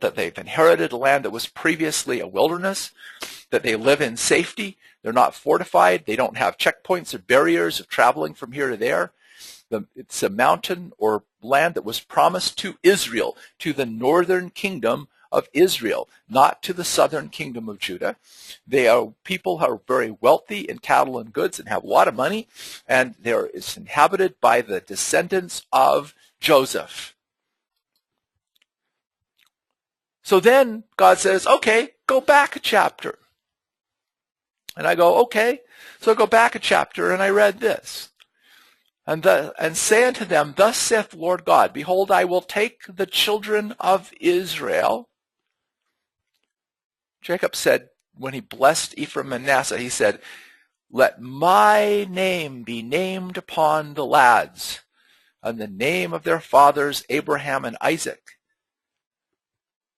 that they've inherited a land that was previously a wilderness, that they live in safety. They're not fortified. They don't have checkpoints or barriers of traveling from here to there. It's a mountain or land that was promised to Israel, to the northern kingdom of Israel, not to the southern kingdom of Judah. They are people who are very wealthy in cattle and goods and have a lot of money, and it's inhabited by the descendants of Joseph. So then God says, okay, go back a chapter. And I go, okay. So I go back a chapter, and I read this. And say unto them, thus saith the Lord God, behold, I will take the children of Israel. Jacob said, when he blessed Ephraim and Manasseh, he said, let my name be named upon the lads, and the name of their fathers, Abraham and Isaac.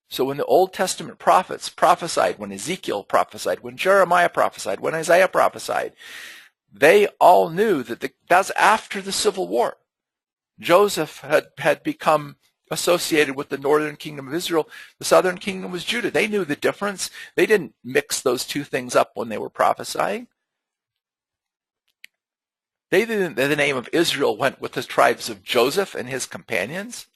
So when the Old Testament prophets prophesied, when Ezekiel prophesied, when Jeremiah prophesied, when Isaiah prophesied, they all knew that that's after the Civil War. Joseph had become associated with the northern kingdom of Israel. The southern kingdom was Judah. They knew the difference. They didn't mix those two things up when they were prophesying. The name of Israel went with the tribes of Joseph and his companions.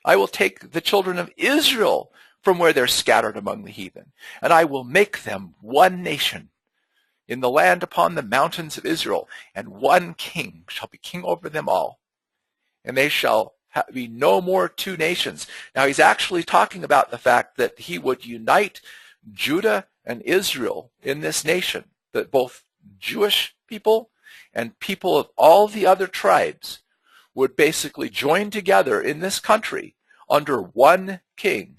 I will take the children of Israel from where they're scattered among the heathen, and I will make them one nation in the land upon the mountains of Israel, and one king shall be king over them all, and they shall be no more two nations. Now he's actually talking about the fact that he would unite Judah and Israel in this nation, that both Jewish people and people of all the other tribes would basically join together in this country under one king.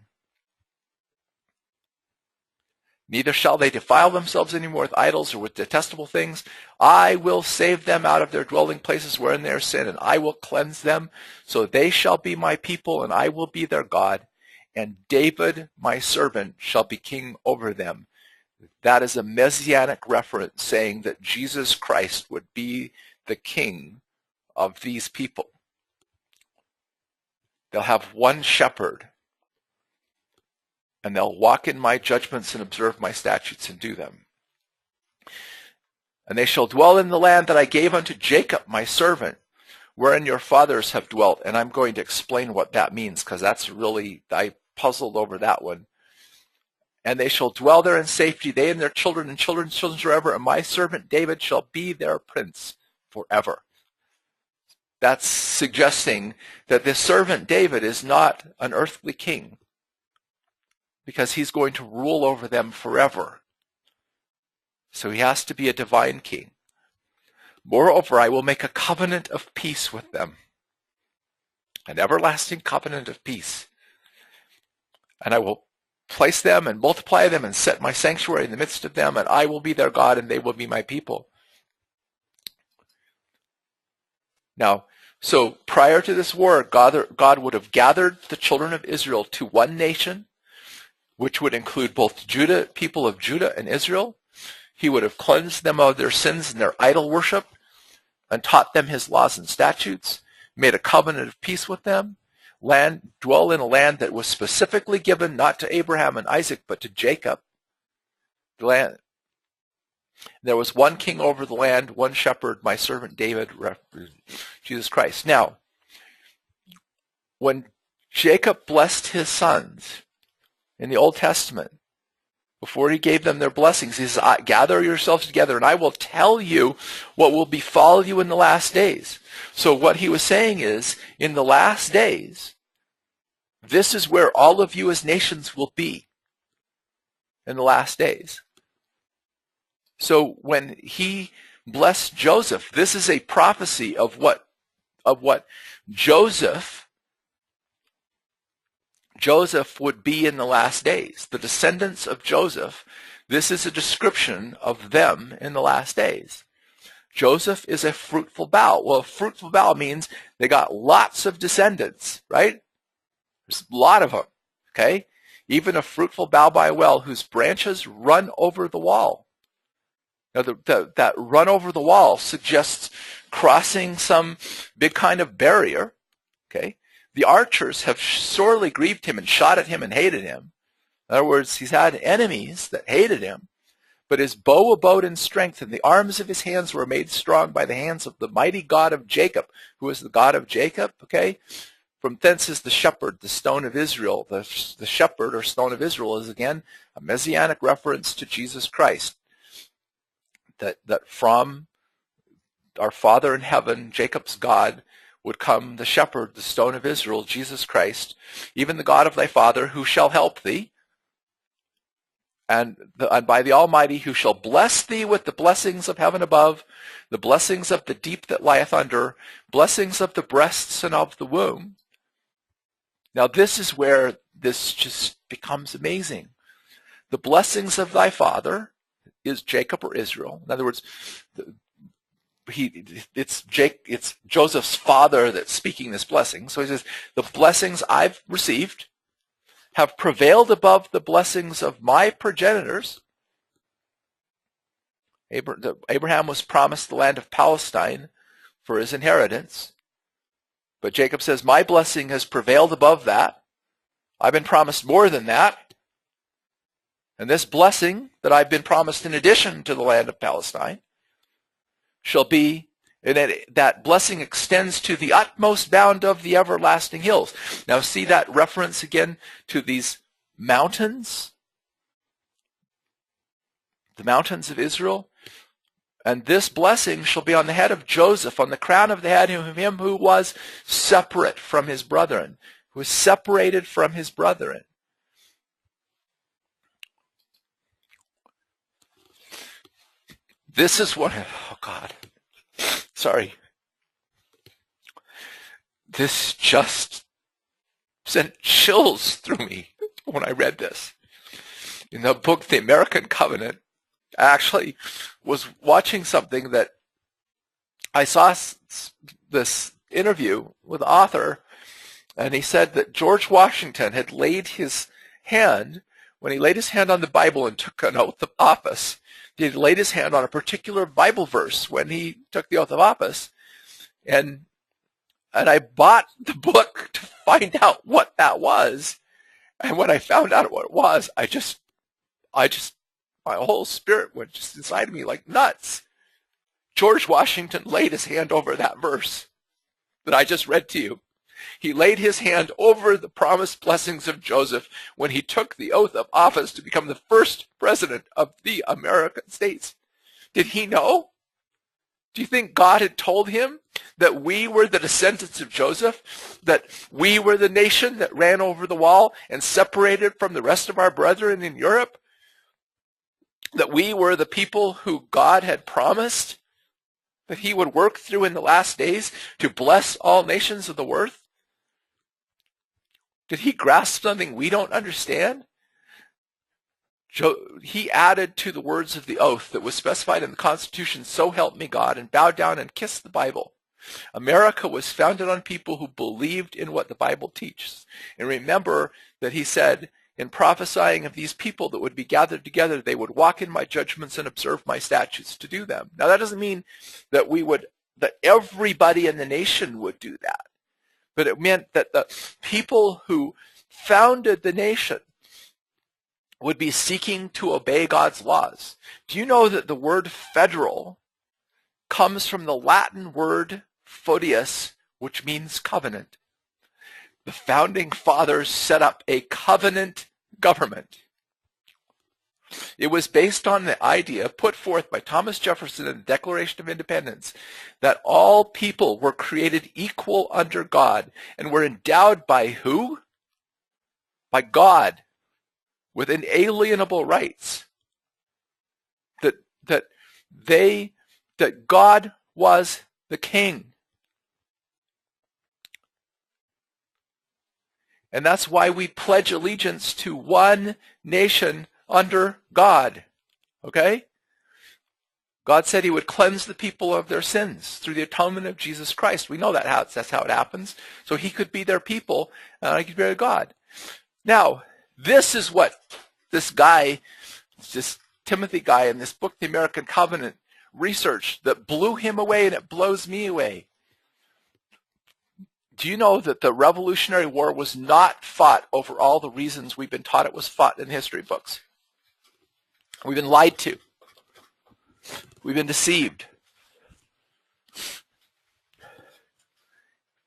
Neither shall they defile themselves any more with idols or with detestable things. I will save them out of their dwelling places wherein they are sin, and I will cleanse them. So they shall be my people, and I will be their God. And David, my servant, shall be king over them. That is a messianic reference saying that Jesus Christ would be the king of these people. They'll have one shepherd, and they'll walk in my judgments and observe my statutes and do them. And they shall dwell in the land that I gave unto Jacob, my servant, wherein your fathers have dwelt. And I'm going to explain what that means, because that's really, I puzzled over that one. And they shall dwell there in safety, they and their children and children's children forever, and my servant David shall be their prince forever. That's suggesting that this servant David is not an earthly king, because he's going to rule over them forever. So he has to be a divine king. Moreover, I will make a covenant of peace with them, an everlasting covenant of peace. And I will place them and multiply them and set my sanctuary in the midst of them, and I will be their God, and they will be my people. Now, so prior to this war, God would have gathered the children of Israel to one nation, which would include both people of Judah and Israel. He would have cleansed them of their sins and their idol worship and taught them his laws and statutes, made a covenant of peace with them, dwell in a land that was specifically given not to Abraham and Isaac, but to Jacob. There was one king over the land, one shepherd, my servant David, Jesus Christ. Now, when Jacob blessed his sons in the Old Testament, before he gave them their blessings, he says, gather yourselves together and I will tell you what will befall you in the last days. So what he was saying is, in the last days, this is where all of you as nations will be in the last days. So when he blessed Joseph, this is a prophecy of what Joseph would be in the last days. The descendants of Joseph, this is a description of them in the last days. Joseph is a fruitful bough. Well, a fruitful bough means they got lots of descendants, right? There's a lot of them, okay? Even a fruitful bough by a well whose branches run over the wall. Now, that run over the wall suggests crossing some big kind of barrier, okay? The archers have sorely grieved him and shot at him and hated him. In other words, he's had enemies that hated him, but his bow abode in strength, and the arms of his hands were made strong by the hands of the mighty God of Jacob. Who is the God of Jacob? Okay? From thence is the shepherd, the stone of Israel. The shepherd or stone of Israel is again a messianic reference to Jesus Christ. That from our Father in heaven, Jacob's God, would come the shepherd, the stone of Israel, Jesus Christ, even the God of thy father, who shall help thee, and by the Almighty, who shall bless thee with the blessings of heaven above, the blessings of the deep that lieth under, blessings of the breasts and of the womb. Now this is where this just becomes amazing. The blessings of thy father is Jacob or Israel. In other words, it's Joseph's father that's speaking this blessing. So he says, the blessings I've received have prevailed above the blessings of my progenitors. Abraham was promised the land of Palestine for his inheritance. But Jacob says, my blessing has prevailed above that. I've been promised more than that. And this blessing that I've been promised in addition to the land of Palestine shall be, and that blessing extends to the utmost bound of the everlasting hills. Now see that reference again to these mountains? The mountains of Israel? And this blessing shall be on the head of Joseph, on the crown of the head of him who was separate from his brethren, who was separated from his brethren. This is what, oh God, sorry. This just sent chills through me when I read this. In the book, The American Covenant, I actually was watching something that I saw this interview with the author, and he said that George Washington had laid his hand, when he laid his hand on the Bible and took an oath of office, he had laid his hand on a particular Bible verse when he took the oath of office. And I bought the book to find out what that was. And when I found out what it was, I just, my whole spirit went just inside of me like nuts. George Washington laid his hand over that verse that I just read to you. He laid his hand over the promised blessings of Joseph when he took the oath of office to become the first president of the American states. Did he know? Do you think God had told him that we were the descendants of Joseph, that we were the nation that ran over the wall and separated from the rest of our brethren in Europe? That we were the people who God had promised that he would work through in the last days to bless all nations of the earth? Did he grasp something we don't understand? He added to the words of the oath that was specified in the Constitution, so help me God, and bowed down and kissed the Bible. America was founded on people who believed in what the Bible teaches. And remember that he said, in prophesying of these people that would be gathered together, they would walk in my judgments and observe my statutes to do them. Now that doesn't mean that that everybody in the nation would do that. But it meant that the people who founded the nation would be seeking to obey God's laws. Do you know that the word federal comes from the Latin word "foedius," which means covenant? The founding fathers set up a covenant government. It was based on the idea put forth by Thomas Jefferson in the Declaration of Independence that all people were created equal under God and were endowed by who? By God, with inalienable rights. That God was the king. And that's why we pledge allegiance to one nation under God. Okay? God said he would cleanse the people of their sins through the atonement of Jesus Christ. We know that's how it happens. So he could be their people, and I could be their God. Now, this is what this guy, this Timothy guy in this book, The American Covenant, research that blew him away, and it blows me away. Do you know that the Revolutionary War was not fought over all the reasons we've been taught it was fought in history books? We've been lied to. We've been deceived.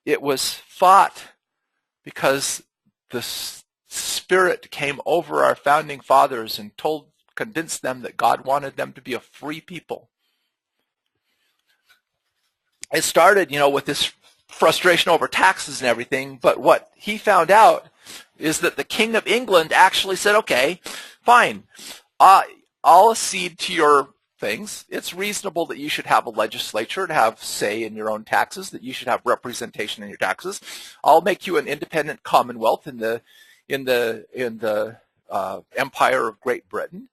It was fought because the Spirit came over our founding fathers and convinced them that God wanted them to be a free people. It started, with this frustration over taxes and everything, but what he found out is that the King of England actually said, okay, fine, I'll accede to your things. It's reasonable that you should have a legislature to have say in your own taxes, that you should have representation in your taxes. I'll make you an independent commonwealth in the Empire of Great Britain,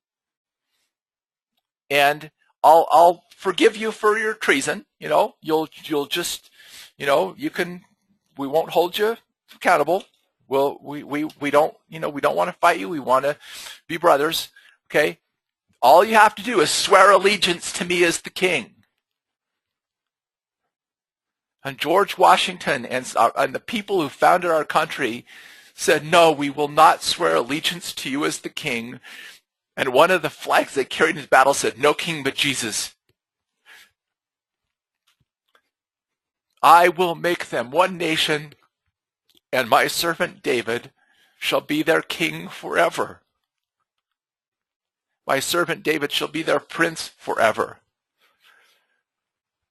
and I'll forgive you for your treason. You'll just, we won't hold you accountable. We don't want to fight you. We want to be brothers. Okay. All you have to do is swear allegiance to me as the king. And George Washington and the people who founded our country said, no, we will not swear allegiance to you as the king. And one of the flags they carried in his battle said, no king but Jesus. I will make them one nation, and my servant David shall be their king forever. My servant David shall be their prince forever.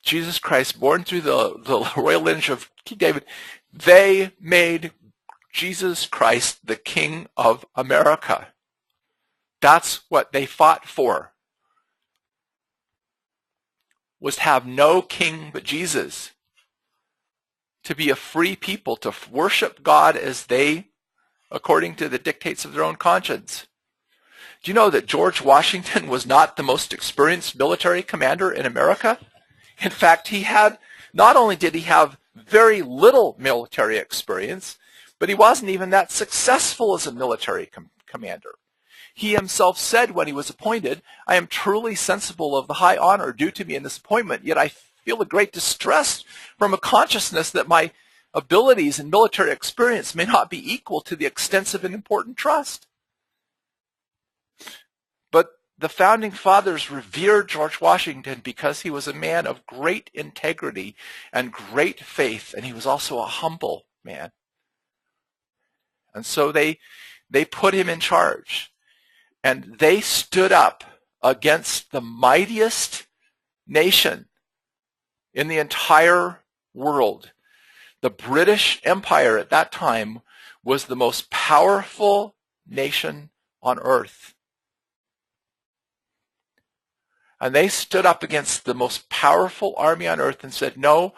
Jesus Christ, born through the royal lineage of King David, they made Jesus Christ the King of America. That's what they fought for, was to have no king but Jesus, to be a free people, to worship God as they, according to the dictates of their own conscience. Do you know that George Washington was not the most experienced military commander in America? In fact, not only did he have very little military experience, but he wasn't even that successful as a military commander. He himself said when he was appointed, I am truly sensible of the high honor due to me in this appointment, yet I feel a great distress from a consciousness that my abilities and military experience may not be equal to the extensive and important trust. But the founding fathers revered George Washington because he was a man of great integrity and great faith, and he was also a humble man. And so they put him in charge, and they stood up against the mightiest nation in the entire world. The British Empire at that time was the most powerful nation on earth. And they stood up against the most powerful army on earth and said, no,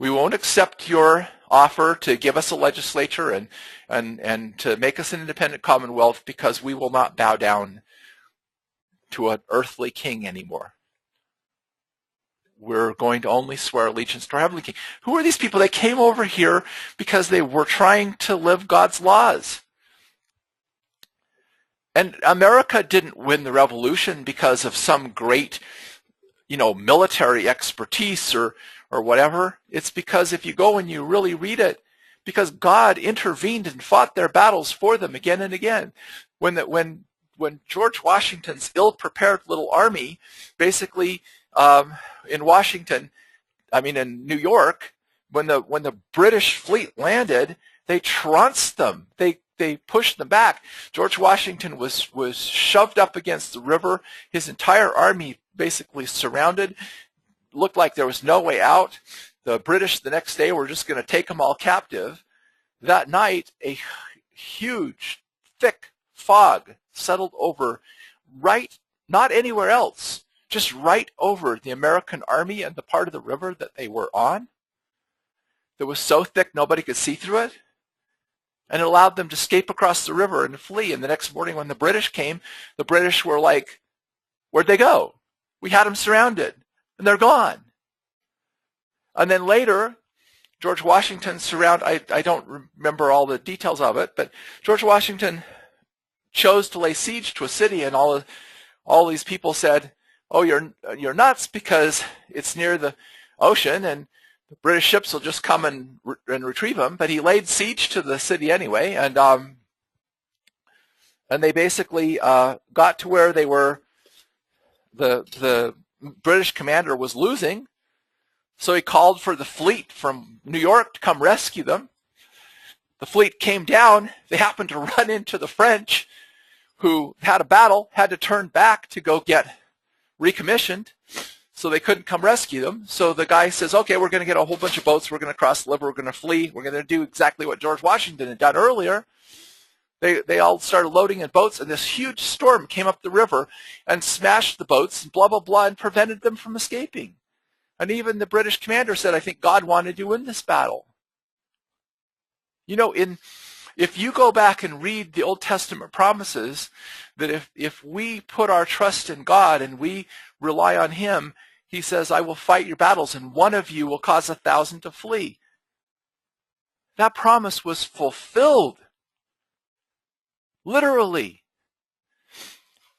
we won't accept your offer to give us a legislature and to make us an independent commonwealth, because we will not bow down to an earthly king anymore. we're going to only swear allegiance to our Heavenly King. Who are these people? They came over here because they were trying to live God's laws. And America didn't win the revolution because of some great, military expertise or whatever. It's because if you go and you really read it, because God intervened and fought their battles for them again and again. When George Washington's ill-prepared little army, basically in New York, when the British fleet landed, they trounced them. They pushed them back. George Washington was shoved up against the river. His entire army basically surrounded. Looked like there was no way out. The British the next day were just going to take them all captive. That night, a huge, thick fog settled over not anywhere else, just right over the American army and the part of the river that they were on. That was so thick nobody could see through it. And it allowed them to escape across the river and flee. And the next morning when the British came, the British were like, where'd they go? We had them surrounded, and they're gone. And then later, George Washington I don't remember all the details of it, but George Washington chose to lay siege to a city, and all these people said, oh, you're nuts because it's near the ocean, and the British ships will just come and retrieve him. But he laid siege to the city anyway, and they basically got to where they were. The British commander was losing, so he called for the fleet from New York to come rescue them. The fleet came down. They happened to run into the French, who had a battle, had to turn back to go get recommissioned, so they couldn't come rescue them. So the guy says, okay, we're going to get a whole bunch of boats. We're going to cross the river. We're going to flee. We're going to do exactly what George Washington had done earlier. They all started loading in boats, and this huge storm came up the river and smashed the boats, and blah, blah, blah, and prevented them from escaping. And even the British commander said, I think God wanted to win this battle. If you go back and read the Old Testament promises, that if we put our trust in God and we rely on Him, He says, I will fight your battles, and one of you will cause 1,000 to flee. That promise was fulfilled. Literally.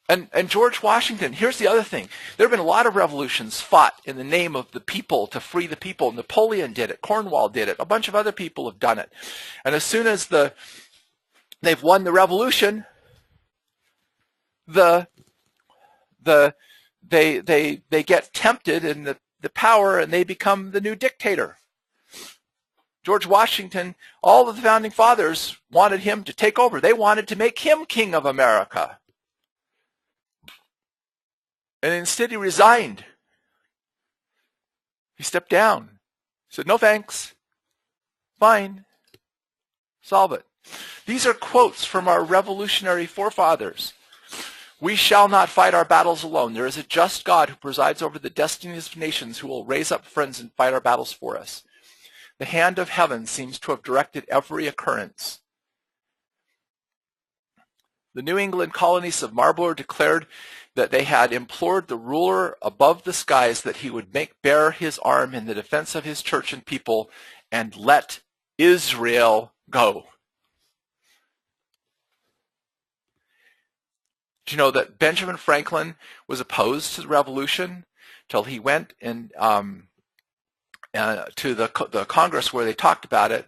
And George Washington, here's the other thing. There have been a lot of revolutions fought in the name of the people, to free the people. Napoleon did it. Cornwall did it. A bunch of other people have done it. And as soon as they've won the revolution, they get tempted in the power, and they become the new dictator. George Washington, all of the founding fathers wanted him to take over. They wanted to make him king of America. And instead he resigned. He stepped down. He said, no thanks. Fine. Solve it. These are quotes from our revolutionary forefathers. We shall not fight our battles alone. There is a just God who presides over the destinies of nations, who will raise up friends and fight our battles for us. The hand of heaven seems to have directed every occurrence. The New England colonies of Marlborough declared that they had implored the ruler above the skies that he would make bare his arm in the defense of his church and people and let Israel go. Do you know that Benjamin Franklin was opposed to the revolution till he went and to the Congress where they talked about it,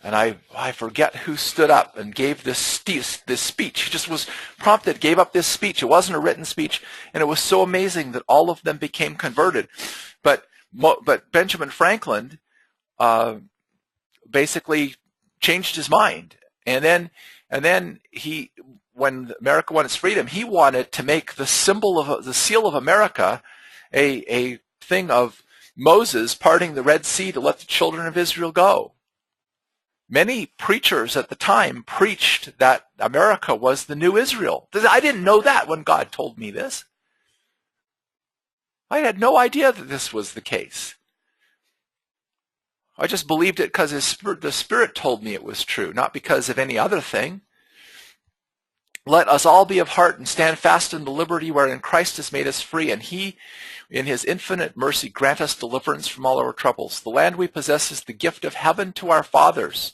and I forget who stood up and gave this speech. He just was prompted, gave up this speech. It wasn't a written speech, and it was so amazing that all of them became converted. But Benjamin Franklin basically changed his mind, and then he, when America won its freedom, he wanted to make the symbol of the seal of America a thing of Moses parting the Red Sea to let the children of Israel go. Many preachers at the time preached that America was the new Israel. I didn't know that when God told me this. I had no idea that this was the case. I just believed it because the Spirit told me it was true, not because of any other thing. Let us all be of heart and stand fast in the liberty wherein Christ has made us free, and He In his infinite mercy, grant us deliverance from all our troubles. The land we possess is the gift of heaven to our fathers.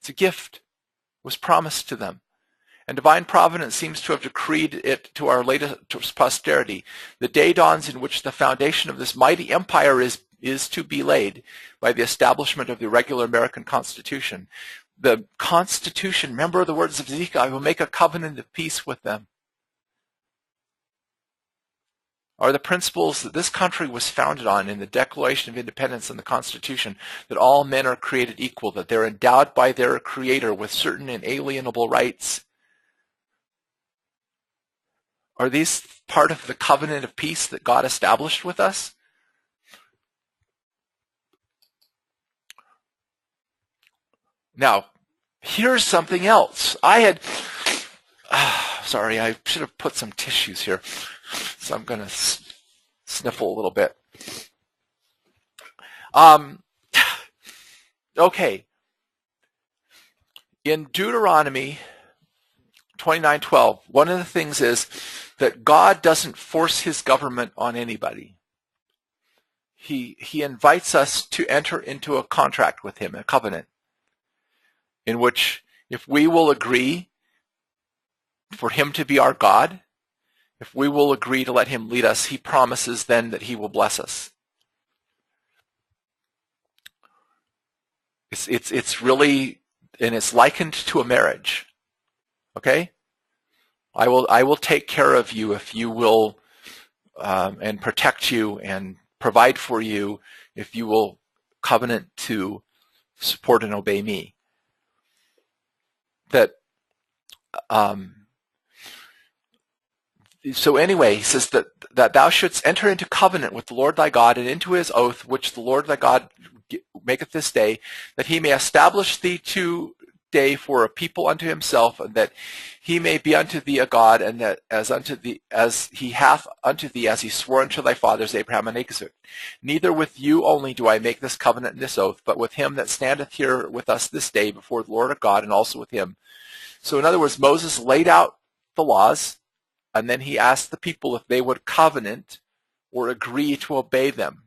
It's a gift. It was promised to them. And divine providence seems to have decreed it to our latest posterity. The day dawns in which the foundation of this mighty empire is to be laid by the establishment of the regular American Constitution. The Constitution, remember the words of Ezekiel, I will make a covenant of peace with them, are the principles that this country was founded on in the Declaration of Independence and the Constitution, that all men are created equal, that they're endowed by their Creator with certain inalienable rights. Are these part of the covenant of peace that God established with us? Now, here's something else. Sorry, I should have put some tissues here. So I'm going to sniffle a little bit. Okay. In Deuteronomy 29:12, one of the things is that God doesn't force his government on anybody. He invites us to enter into a contract with him, a covenant, in which if we will agree for him to be our God, if we will agree to let him lead us, he promises then that he will bless us. It's really, and it's likened to a marriage. Okay? I will take care of you if you will, and protect you and provide for you if you will covenant to support and obey me. So anyway, he says that thou shouldst enter into covenant with the Lord thy God, and into his oath which the Lord thy God maketh this day, that he may establish thee today for a people unto himself, and that he may be unto thee a God, and that as he hath unto thee, as he swore unto thy fathers Abraham and Isaac. Neither with you only do I make this covenant and this oath, but with him that standeth here with us this day before the Lord our God, and also with him. So in other words, Moses laid out the laws, and then he asked the people if they would covenant or agree to obey them.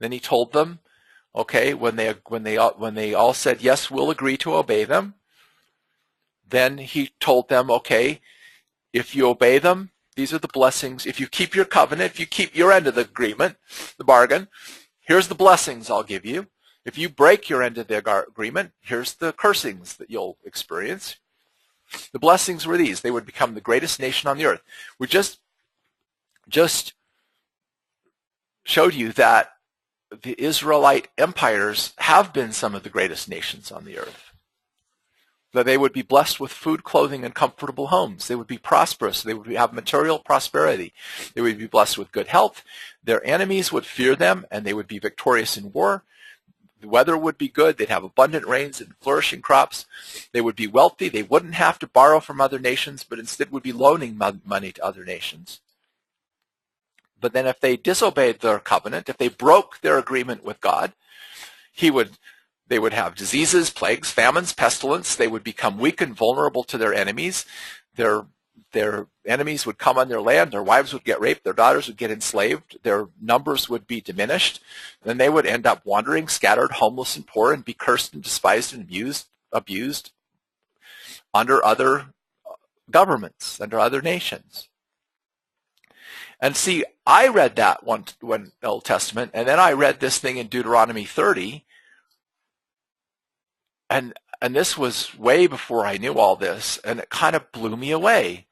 Then he told them, okay, when they all said yes, we'll agree to obey them. Then he told them, okay, if you obey them, these are the blessings. If you keep your covenant, if you keep your end of the agreement, the bargain, here's the blessings I'll give you. If you break your end of the agreement, here's the cursings that you'll experience. The blessings were these. They would become the greatest nation on the earth. We just showed you that the Israelite empires have been some of the greatest nations on the earth. That they would be blessed with food, clothing, and comfortable homes. They would be prosperous. They would have material prosperity. They would be blessed with good health. Their enemies would fear them, and they would be victorious in war. The weather would be good. They'd have abundant rains and flourishing crops. They would be wealthy. They wouldn't have to borrow from other nations, but instead would be loaning money to other nations. But then if they disobeyed their covenant, if they broke their agreement with God, they would have diseases, plagues, famines, pestilence. They would become weak and vulnerable to their enemies. Their enemies would come on their land. Their wives would get raped. Their daughters would get enslaved. Their numbers would be diminished. Then they would end up wandering, scattered, homeless, and poor, and be cursed and despised and abused under other governments, under other nations. And see, I read that one Old Testament, and then I read this thing in Deuteronomy 30, and this was way before I knew all this, and it kind of blew me away.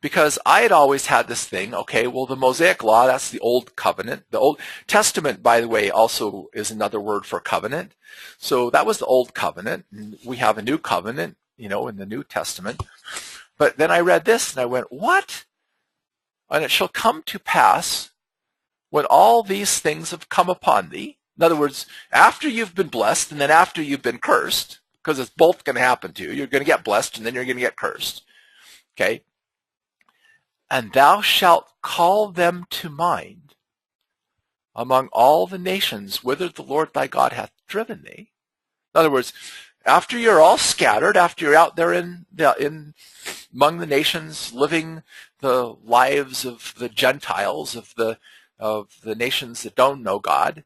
Because I had always had this thing, okay, well, the Mosaic Law, that's the Old Covenant. The Old Testament, by the way, also is another word for covenant. So that was the Old Covenant. And we have a New Covenant, in the New Testament. But then I read this, and I went, what? And it shall come to pass when all these things have come upon thee. In other words, after you've been blessed, and then after you've been cursed, because it's both going to happen to you. You're going to get blessed, and then you're going to get cursed. Okay? And thou shalt call them to mind among all the nations whither the Lord thy God hath driven thee. In other words, After you're all scattered, after you're out there among the nations, living the lives of the Gentiles, of the nations that don't know God,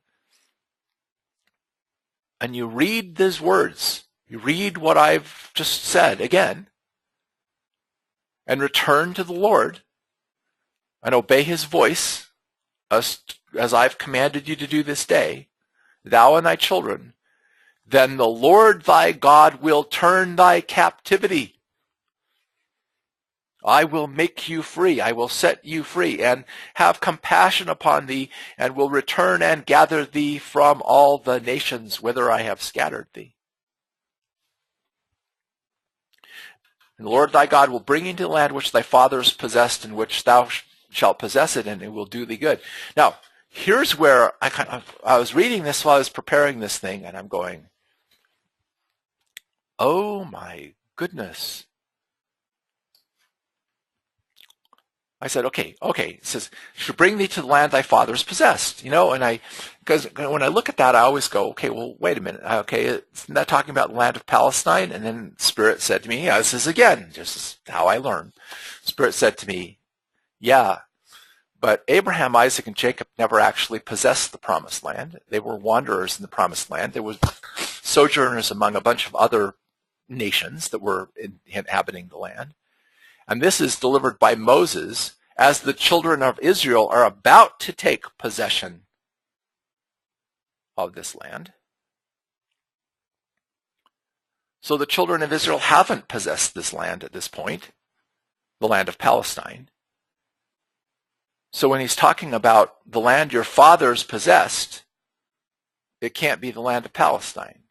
and you read these words, you read what I've just said again, and return to the Lord and obey his voice as I've commanded you to do this day, thou and thy children, then the Lord thy God will turn thy captivity. I will make you free. I will set you free and have compassion upon thee, and will return and gather thee from all the nations whither I have scattered thee. And the Lord thy God will bring thee into the land which thy fathers possessed, and which thou shalt possess it, and it will do thee good. Now, here's where I was reading this while I was preparing this thing, and I'm going, oh my goodness. I said, okay. It says, should bring thee to the land thy fathers possessed. And because when I look at that, I always go, okay, well, wait a minute. Okay, it's not talking about the land of Palestine. And then Spirit said to me, yeah, this is again, just how I learn. Spirit said to me, yeah, but Abraham, Isaac, and Jacob never actually possessed the promised land. They were wanderers in the promised land. There were sojourners among a bunch of other nations that were inhabiting the land. And this is delivered by Moses as the children of Israel are about to take possession of this land. So the children of Israel haven't possessed this land at this point, the land of Palestine. So when he's talking about the land your fathers possessed, it can't be the land of Palestine.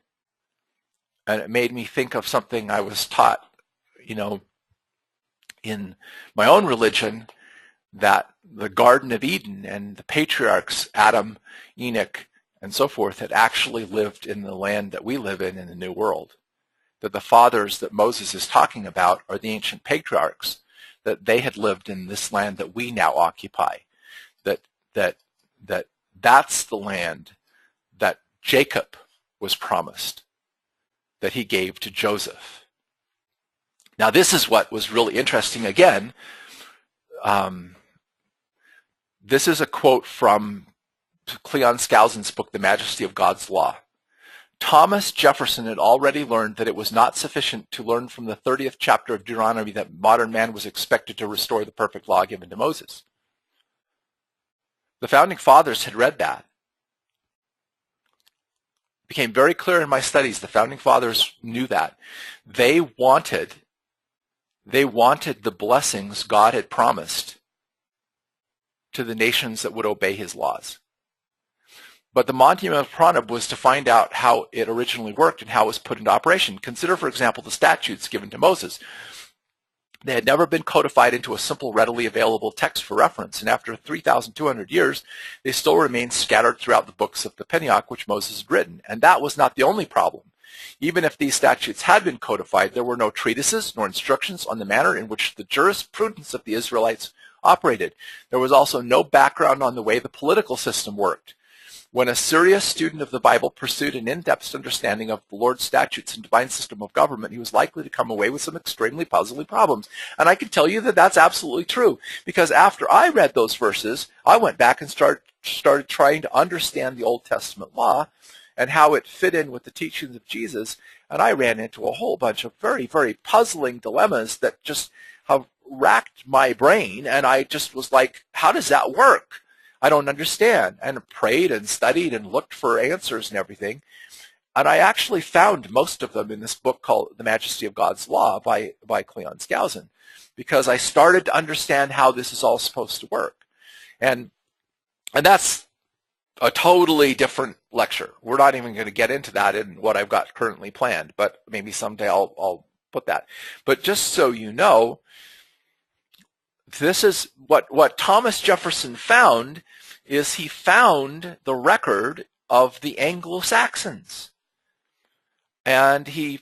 And it made me think of something I was taught, in my own religion, that the Garden of Eden and the patriarchs, Adam, Enoch, and so forth, had actually lived in the land that we live in the New World. That the fathers that Moses is talking about are the ancient patriarchs, that they had lived in this land that we now occupy. That's the land that Jacob was promised, that he gave to Joseph. Now, this is what was really interesting again. This is a quote from Cleon Skousen's book, The Majesty of God's Law. Thomas Jefferson had already learned that it was not sufficient to learn from the 30th chapter of Deuteronomy that modern man was expected to restore the perfect law given to Moses. The founding fathers had read that. It became very clear in my studies. The founding fathers knew that. They wanted the blessings God had promised to the nations that would obey his laws. But the Monument Proponent was to find out how it originally worked and how it was put into operation. Consider, for example, the statutes given to Moses. They had never been codified into a simple, readily available text for reference, and after 3,200 years, they still remain scattered throughout the books of the Pentateuch, which Moses had written. And that was not the only problem. Even if these statutes had been codified, there were no treatises nor instructions on the manner in which the jurisprudence of the Israelites operated. There was also no background on the way the political system worked. When a serious student of the Bible pursued an in-depth understanding of the Lord's statutes and divine system of government, he was likely to come away with some extremely puzzling problems. And I can tell you that that's absolutely true, because after I read those verses, I went back and started trying to understand the Old Testament law and how it fit in with the teachings of Jesus, and I ran into a whole bunch of very, very puzzling dilemmas that just have racked my brain, and I just was like, how does that work? I don't understand, and prayed and studied and looked for answers and everything. And I actually found most of them in this book called The Majesty of God's Law by Cleon Skousen, because I started to understand how this is all supposed to work. And that's a totally different lecture. We're not even going to get into that in what I've got currently planned, but maybe someday I'll put that. But just so you know, this is what Thomas Jefferson found, is he found the record of the Anglo-Saxons. And he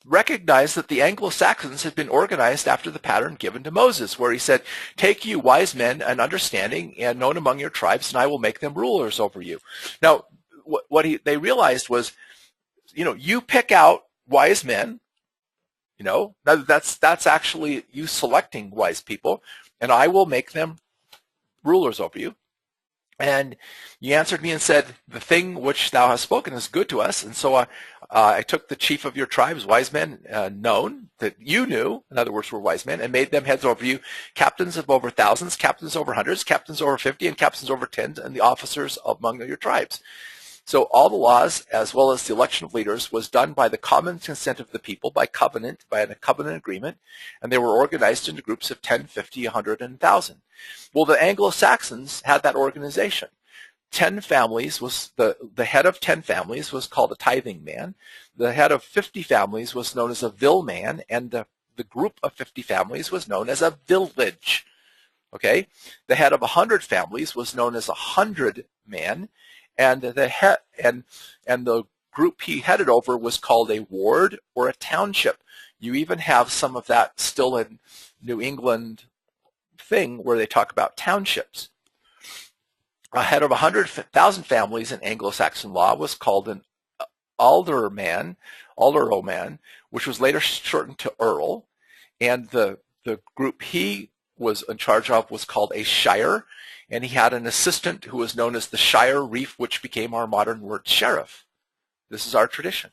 recognized that the Anglo-Saxons had been organized after the pattern given to Moses, where he said, take you wise men and understanding and known among your tribes, and I will make them rulers over you. Now, what they realized was, you pick out wise men, that's actually you selecting wise people, and I will make them rulers over you. And you answered me and said, the thing which thou hast spoken is good to us. And so I took the chief of your tribes, wise men, known that you knew, in other words, were wise men, and made them heads over you, captains of over thousands, captains over hundreds, captains over 50, and captains over 10, and the officers among your tribes. So all the laws, as well as the election of leaders, was done by the common consent of the people, by a covenant agreement, and they were organized into groups of 10, 50, 100, and 1,000. Well, the Anglo-Saxons had that organization. 10 families was the head of 10 families was called a tithing man. The head of 50 families was known as a vill man, and the group of 50 families was known as a village. Okay, the head of 100 families was known as a 100 man. And the group he headed over was called a ward or a township. You even have some of that still in New England thing where they talk about townships. A head of 100,000 families in Anglo-Saxon law was called an alderman, which was later shortened to earl. And the group he was in charge of was called a shire. And he had an assistant who was known as the shire reeve, which became our modern word sheriff. This is our tradition.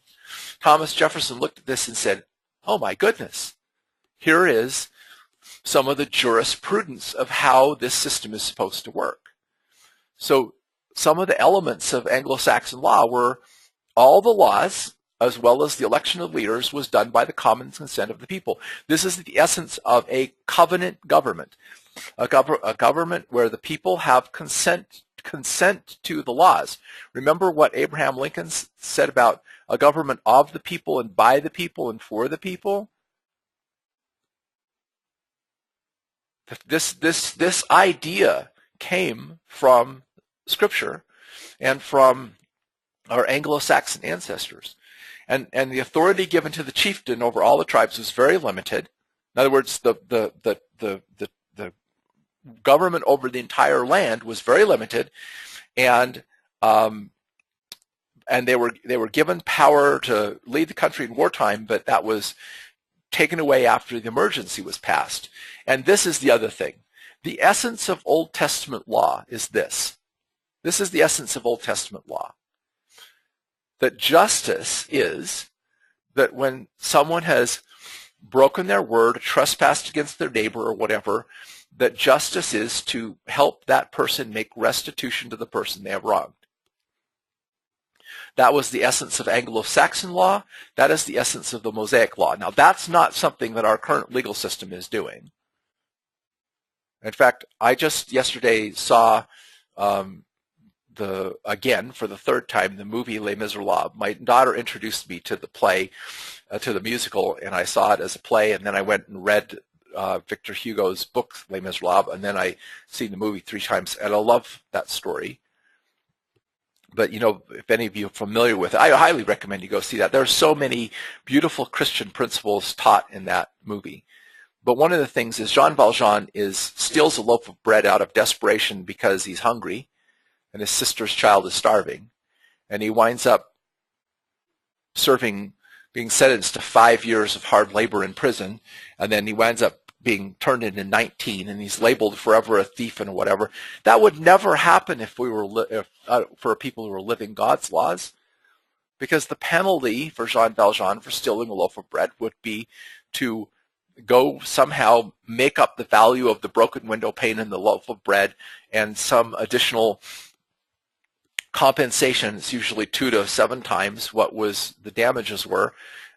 Thomas Jefferson looked at this and said, oh my goodness, here is some of the jurisprudence of how this system is supposed to work. So some of the elements of Anglo-Saxon law were all the laws, as well as the election of leaders, was done by the common consent of the people. This is the essence of a covenant government. A government where the people have consent to the laws. Remember what Abraham Lincoln said about a government of the people and by the people and for the people? This idea came from Scripture and from our Anglo-Saxon ancestors. And the authority given to the chieftain over all the tribes was very limited. In other words, the government over the entire land was very limited, and they were given power to lead the country in wartime, but that was taken away after the emergency was passed. And this is the other thing. The essence of Old Testament law is this. This is the essence of Old Testament law. That justice is that when someone has broken their word, trespassed against their neighbor or whatever, that justice is to help that person make restitution to the person they have wronged. That was the essence of Anglo-Saxon law. That is the essence of the Mosaic law. Now, that's not something that our current legal system is doing. In fact, I just yesterday saw again, for the third time, the movie Les Miserables. My daughter introduced me to the play, to the musical, and I saw it as a play, and then I went and read Victor Hugo's book, Les Miserables, and then I seen the movie 3 times, and I love that story. But, if any of you are familiar with it, I highly recommend you go see that. There are so many beautiful Christian principles taught in that movie. But one of the things is Jean Valjean steals a loaf of bread out of desperation because he's hungry, and his sister's child is starving, and he winds up being sentenced to 5 years of hard labor in prison, and then he winds up being turned into 19, and he's labeled forever a thief and whatever. That would never happen if we were for people who were living God's laws, because the penalty for Jean Valjean for stealing a loaf of bread would be to go somehow make up the value of the broken window pane in the loaf of bread and some additional compensation. It's usually 2 to 7 times what the damages were,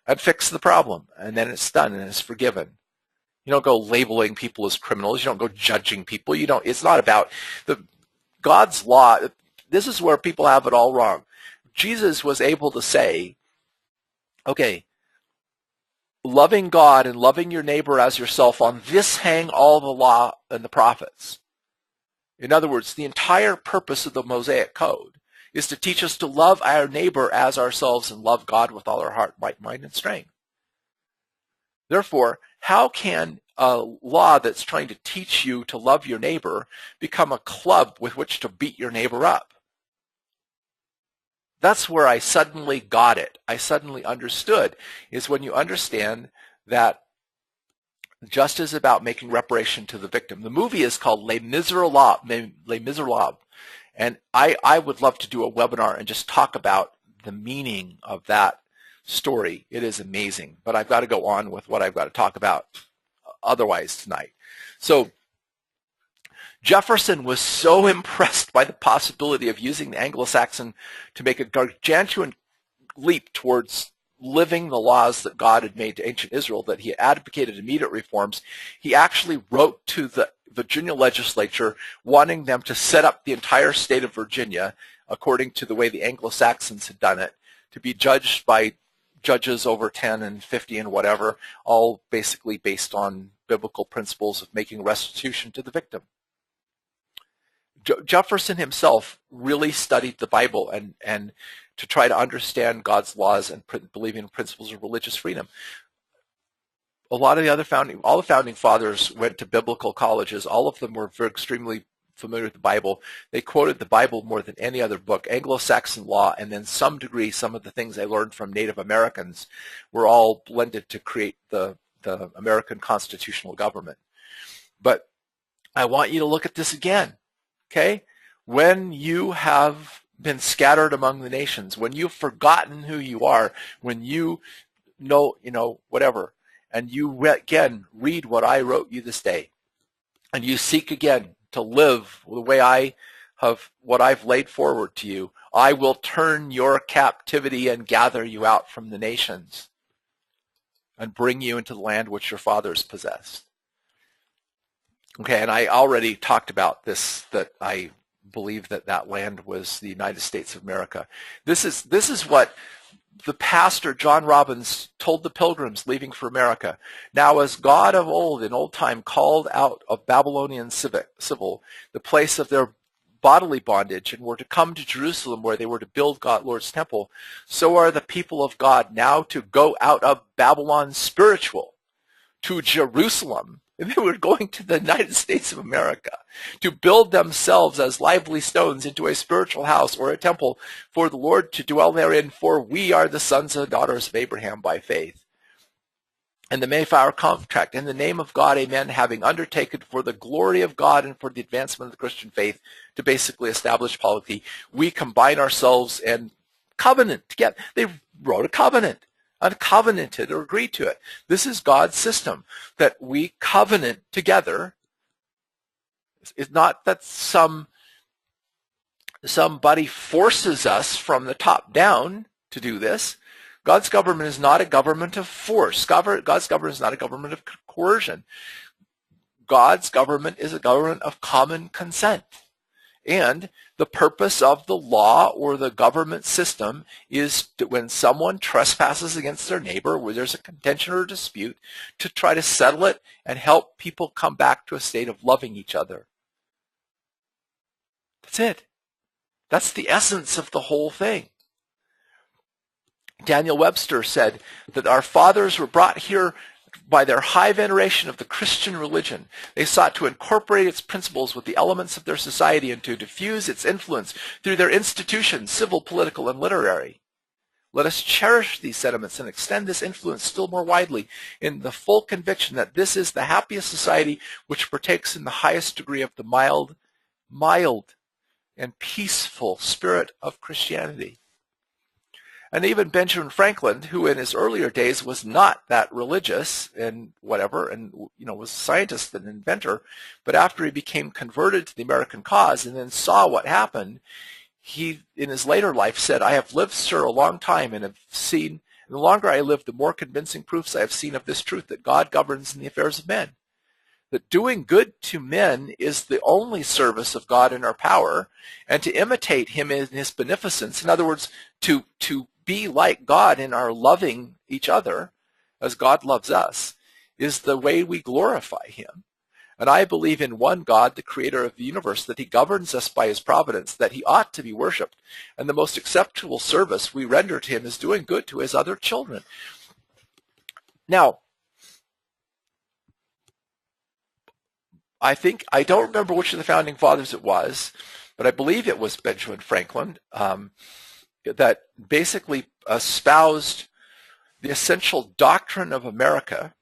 and fix the problem, and then it's done and it's forgiven. You don't go labeling people as criminals. You don't go judging people. It's not about God's law. This is where people have it all wrong. Jesus was able to say, okay, loving God and loving your neighbor as yourself, on this hang all the law and the prophets. In other words, the entire purpose of the Mosaic Code is to teach us to love our neighbor as ourselves and love God with all our heart, might, mind, and strength. Therefore, how can a law that's trying to teach you to love your neighbor become a club with which to beat your neighbor up? that's where I suddenly got it. I suddenly understood, is when you understand that justice is about making reparation to the victim. The movie is called Les Miserables, Les Miserables. And I would love to do a webinar and just talk about the meaning of that story. It is amazing. But I've got to go on with what I've got to talk about otherwise tonight. So Jefferson was so impressed by the possibility of using the Anglo-Saxon to make a gargantuan leap towards living the laws that God had made to ancient Israel that he advocated immediate reforms. He actually wrote to the Virginia legislature wanting them to set up the entire state of Virginia according to the way the Anglo-Saxons had done it, to be judged by judges over 10 and 50 and whatever, all basically based on biblical principles of making restitution to the victim. Jefferson himself really studied the Bible and to try to understand God's laws and believing in principles of religious freedom. A lot of the other all the founding fathers went to biblical colleges. All of them were extremely familiar with the Bible. They quoted the Bible more than any other book. Anglo-Saxon law, and then some degree, some of the things they learned from Native Americans were all blended to create the American constitutional government. But I want you to look at this again, okay? When you have been scattered among the nations, when you've forgotten who you are, when you know, whatever, and you again read what I wrote you this day, and you seek again to live the way I have, what I've laid forward to you, I will turn your captivity and gather you out from the nations and bring you into the land which your fathers possessed. Okay, and I already talked about this, that I believe that that land was the United States of America. This is what the pastor John Robbins told the pilgrims leaving for America. Now, as God of old in old time called out of Babylonian civil the place of their bodily bondage and were to come to Jerusalem where they were to build God Lord's temple, so are the people of God now to go out of Babylon spiritual to Jerusalem. They were going to the United States of America to build themselves as lively stones into a spiritual house or a temple for the Lord to dwell therein, for we are the sons and daughters of Abraham by faith. And the Mayflower Contract, in the name of God, amen, having undertaken for the glory of God and for the advancement of the Christian faith to basically establish polity, we combine ourselves and covenant together. They wrote a covenant. Uncovenanted or agreed to it. This is God's system, that we covenant together. It's not that somebody forces us from the top down to do this. God's government is not a government of force. God's government is not a government of coercion. God's government is a government of common consent. And the purpose of the law or the government system is that when someone trespasses against their neighbor, where there's a contention or a dispute, to try to settle it and help people come back to a state of loving each other. That's it. That's the essence of the whole thing. Daniel Webster said that our fathers were brought here by their high veneration of the Christian religion. They sought to incorporate its principles with the elements of their society and to diffuse its influence through their institutions, civil, political, and literary. Let us cherish these sentiments and extend this influence still more widely in the full conviction that this is the happiest society which partakes in the highest degree of the mild and peaceful spirit of Christianity. And even Benjamin Franklin, who in his earlier days was not that religious and whatever, and was a scientist and inventor, but after he became converted to the American cause and then saw what happened, he, in his later life, said, I have lived, sir, a long time and have seen, and the longer I live, the more convincing proofs I have seen of this truth, that God governs in the affairs of men. That doing good to men is the only service of God in our power, and to imitate him in his beneficence, in other words, to be like God in our loving each other as God loves us, is the way we glorify him. And I believe in one God, the creator of the universe, that he governs us by his providence, that he ought to be worshipped. And the most acceptable service we render to him is doing good to his other children. Now, I don't remember which of the founding fathers it was, but I believe it was Benjamin Franklin. that basically espoused the essential doctrine of America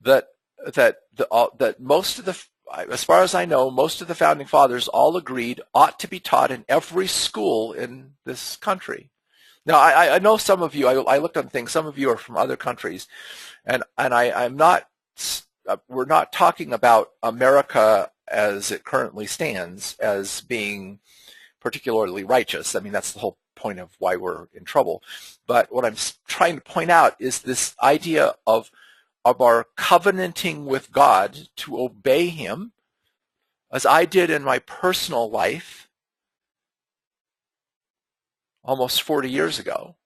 that most of the, as far as I know, most of the founding fathers all agreed ought to be taught in every school in this country. Now, I know some of you, I looked on things, some of you are from other countries, and I'm not, we're not talking about America as it currently stands as being particularly righteous. I mean, that's the whole point of why we're in trouble. But what I'm trying to point out is this idea of our covenanting with God to obey him, as I did in my personal life almost 40 years ago.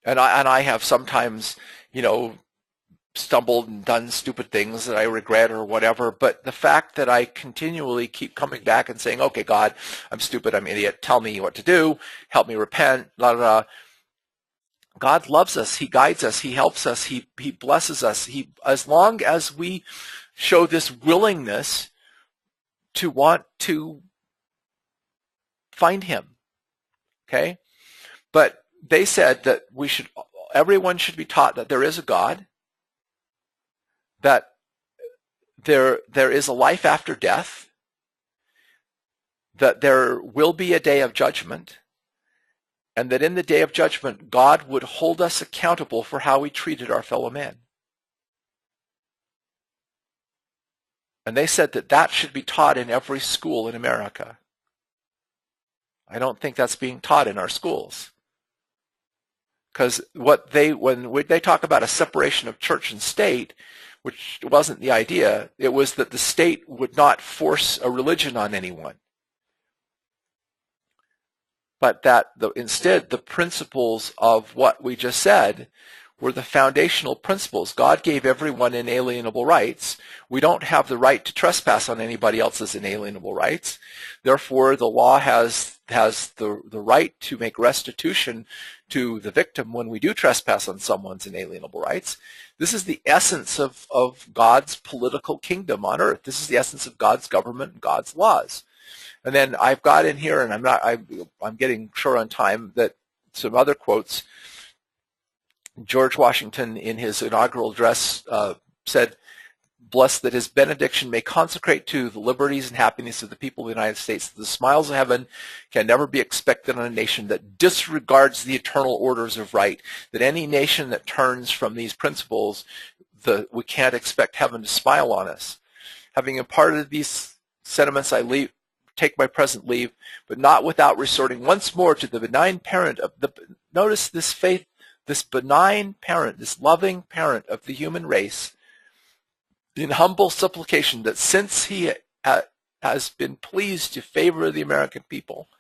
And I have sometimes, stumbled and done stupid things that I regret or whatever, but the fact that I continually keep coming back and saying, okay, God, I'm stupid, I'm an idiot, tell me what to do, help me repent, blah, blah, blah. God loves us, he guides us, he helps us, he blesses us. As long as we show this willingness to want to find him, okay? But they said that everyone should be taught that there is a God, that there is a life after death, that there will be a day of judgment, and that in the day of judgment, God would hold us accountable for how we treated our fellow man. And they said that should be taught in every school in America. I don't think that's being taught in our schools. Because when they talk about a separation of church and state, which wasn't the idea, it was that the state would not force a religion on anyone. But that instead the principles of what we just said were the foundational principles. God gave everyone inalienable rights. We don't have the right to trespass on anybody else's inalienable rights. Therefore, the law has the right to make restitution to the victim when we do trespass on someone's inalienable rights. This is the essence of God's political kingdom on earth. This is the essence of God's government and God's laws. And then I've got in here, and I'm getting short on time, that some other quotes. George Washington, in his inaugural address, said, "Blessed that his benediction may consecrate to the liberties and happiness of the people of the United States. The smiles of heaven can never be expected on a nation that disregards the eternal orders of right. That any nation that turns from these principles, we can't expect heaven to smile on us. Having imparted these sentiments, I take my present leave, but not without resorting once more to the benign parent of the." Notice this faith. This benign parent, this loving parent of the human race, in humble supplication that since he has been pleased to favor the American people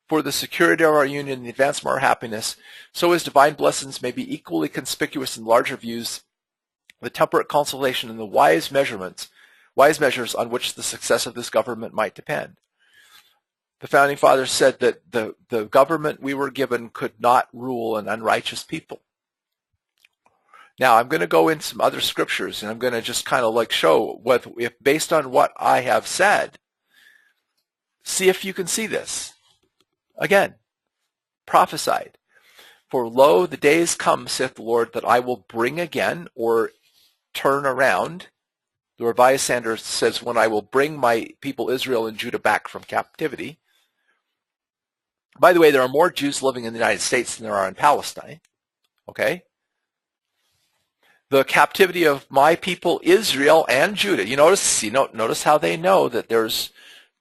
for the security of our union and the advancement of our happiness, so his divine blessings may be equally conspicuous in larger views, the temperate consolation and the wise measures on which the success of this government might depend. The Founding Fathers said that the government we were given could not rule an unrighteous people. Now, I'm going to go into some other scriptures, and I'm going to just kind of show if based on what I have said, see if you can see this. Again, prophesied. For lo, the days come, saith the Lord, that I will bring again, or turn around. The Revised Standard says, when I will bring my people Israel and Judah back from captivity. By the way, there are more Jews living in the United States than there are in Palestine. Okay? The captivity of my people Israel and Judah. Notice how they know that there's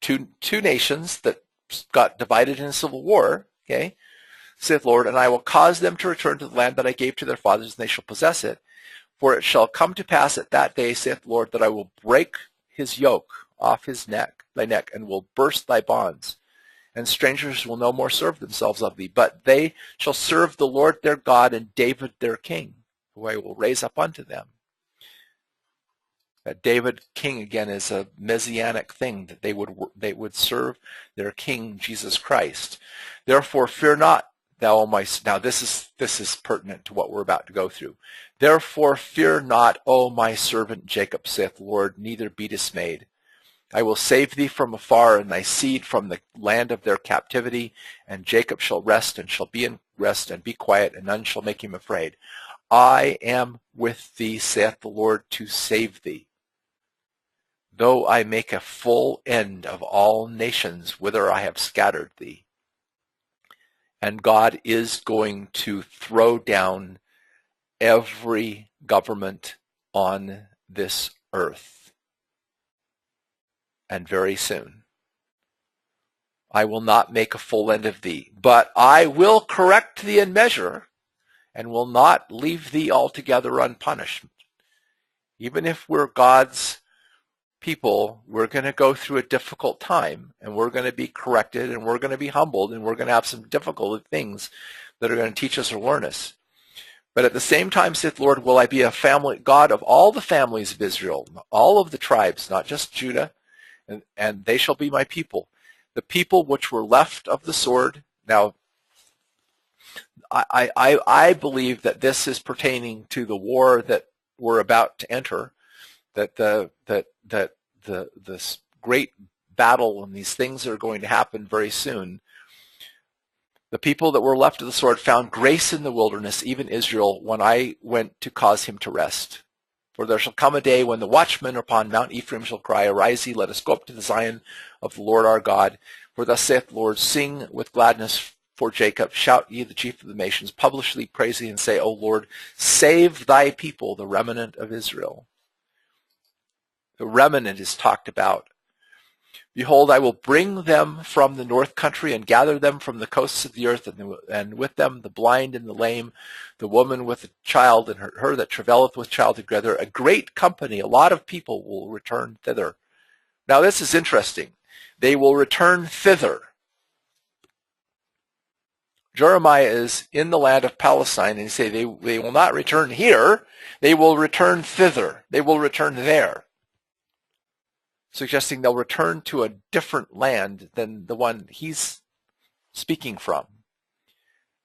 two nations that got divided in a civil war. Okay? Saith Lord, and I will cause them to return to the land that I gave to their fathers, and they shall possess it. For it shall come to pass at that day, saith the Lord, that I will break his yoke off thy neck, and will burst thy bonds. And strangers will no more serve themselves of thee, but they shall serve the Lord their God and David their king, who I will raise up unto them. That David king, again, is a messianic thing, that they would serve their king, Jesus Christ. Therefore fear not, thou O my... Now this is pertinent to what we're about to go through. Therefore fear not, O my servant Jacob, saith the Lord, neither be dismayed. I will save thee from afar, and thy seed from the land of their captivity, and Jacob shall rest, and shall be in rest, and be quiet, and none shall make him afraid. I am with thee, saith the Lord, to save thee. Though I make a full end of all nations whither I have scattered thee. And God is going to throw down every government on this earth. And very soon. I will not make a full end of thee, but I will correct thee in measure, and will not leave thee altogether unpunished. Even if we're God's people, we're going to go through a difficult time, and we're going to be corrected, and we're going to be humbled, and we're going to have some difficult things that are going to teach us or learn us. But at the same time, saith the Lord, will I be a family God of all the families of Israel, all of the tribes, not just Judah, and they shall be my people. The people which were left of the sword. Now, I believe that this is pertaining to the war that we're about to enter, that this great battle and these things that are going to happen very soon. The people that were left of the sword found grace in the wilderness, even Israel, when I went to cause him to rest. For there shall come a day when the watchmen upon Mount Ephraim shall cry, Arise ye, let us go up to the Zion of the Lord our God. For thus saith the Lord, Sing with gladness for Jacob, shout ye the chief of the nations, publishly praise thee, and say, O Lord, save thy people, the remnant of Israel. The remnant is talked about. Behold, I will bring them from the north country and gather them from the coasts of the earth, and with them the blind and the lame, the woman with a child, and her that travaileth with child together. A great company, a lot of people will return thither. Now this is interesting. They will return thither. Jeremiah is in the land of Palestine, and he say they will not return here. They will return thither. They will return there. Suggesting they'll return to a different land than the one he's speaking from.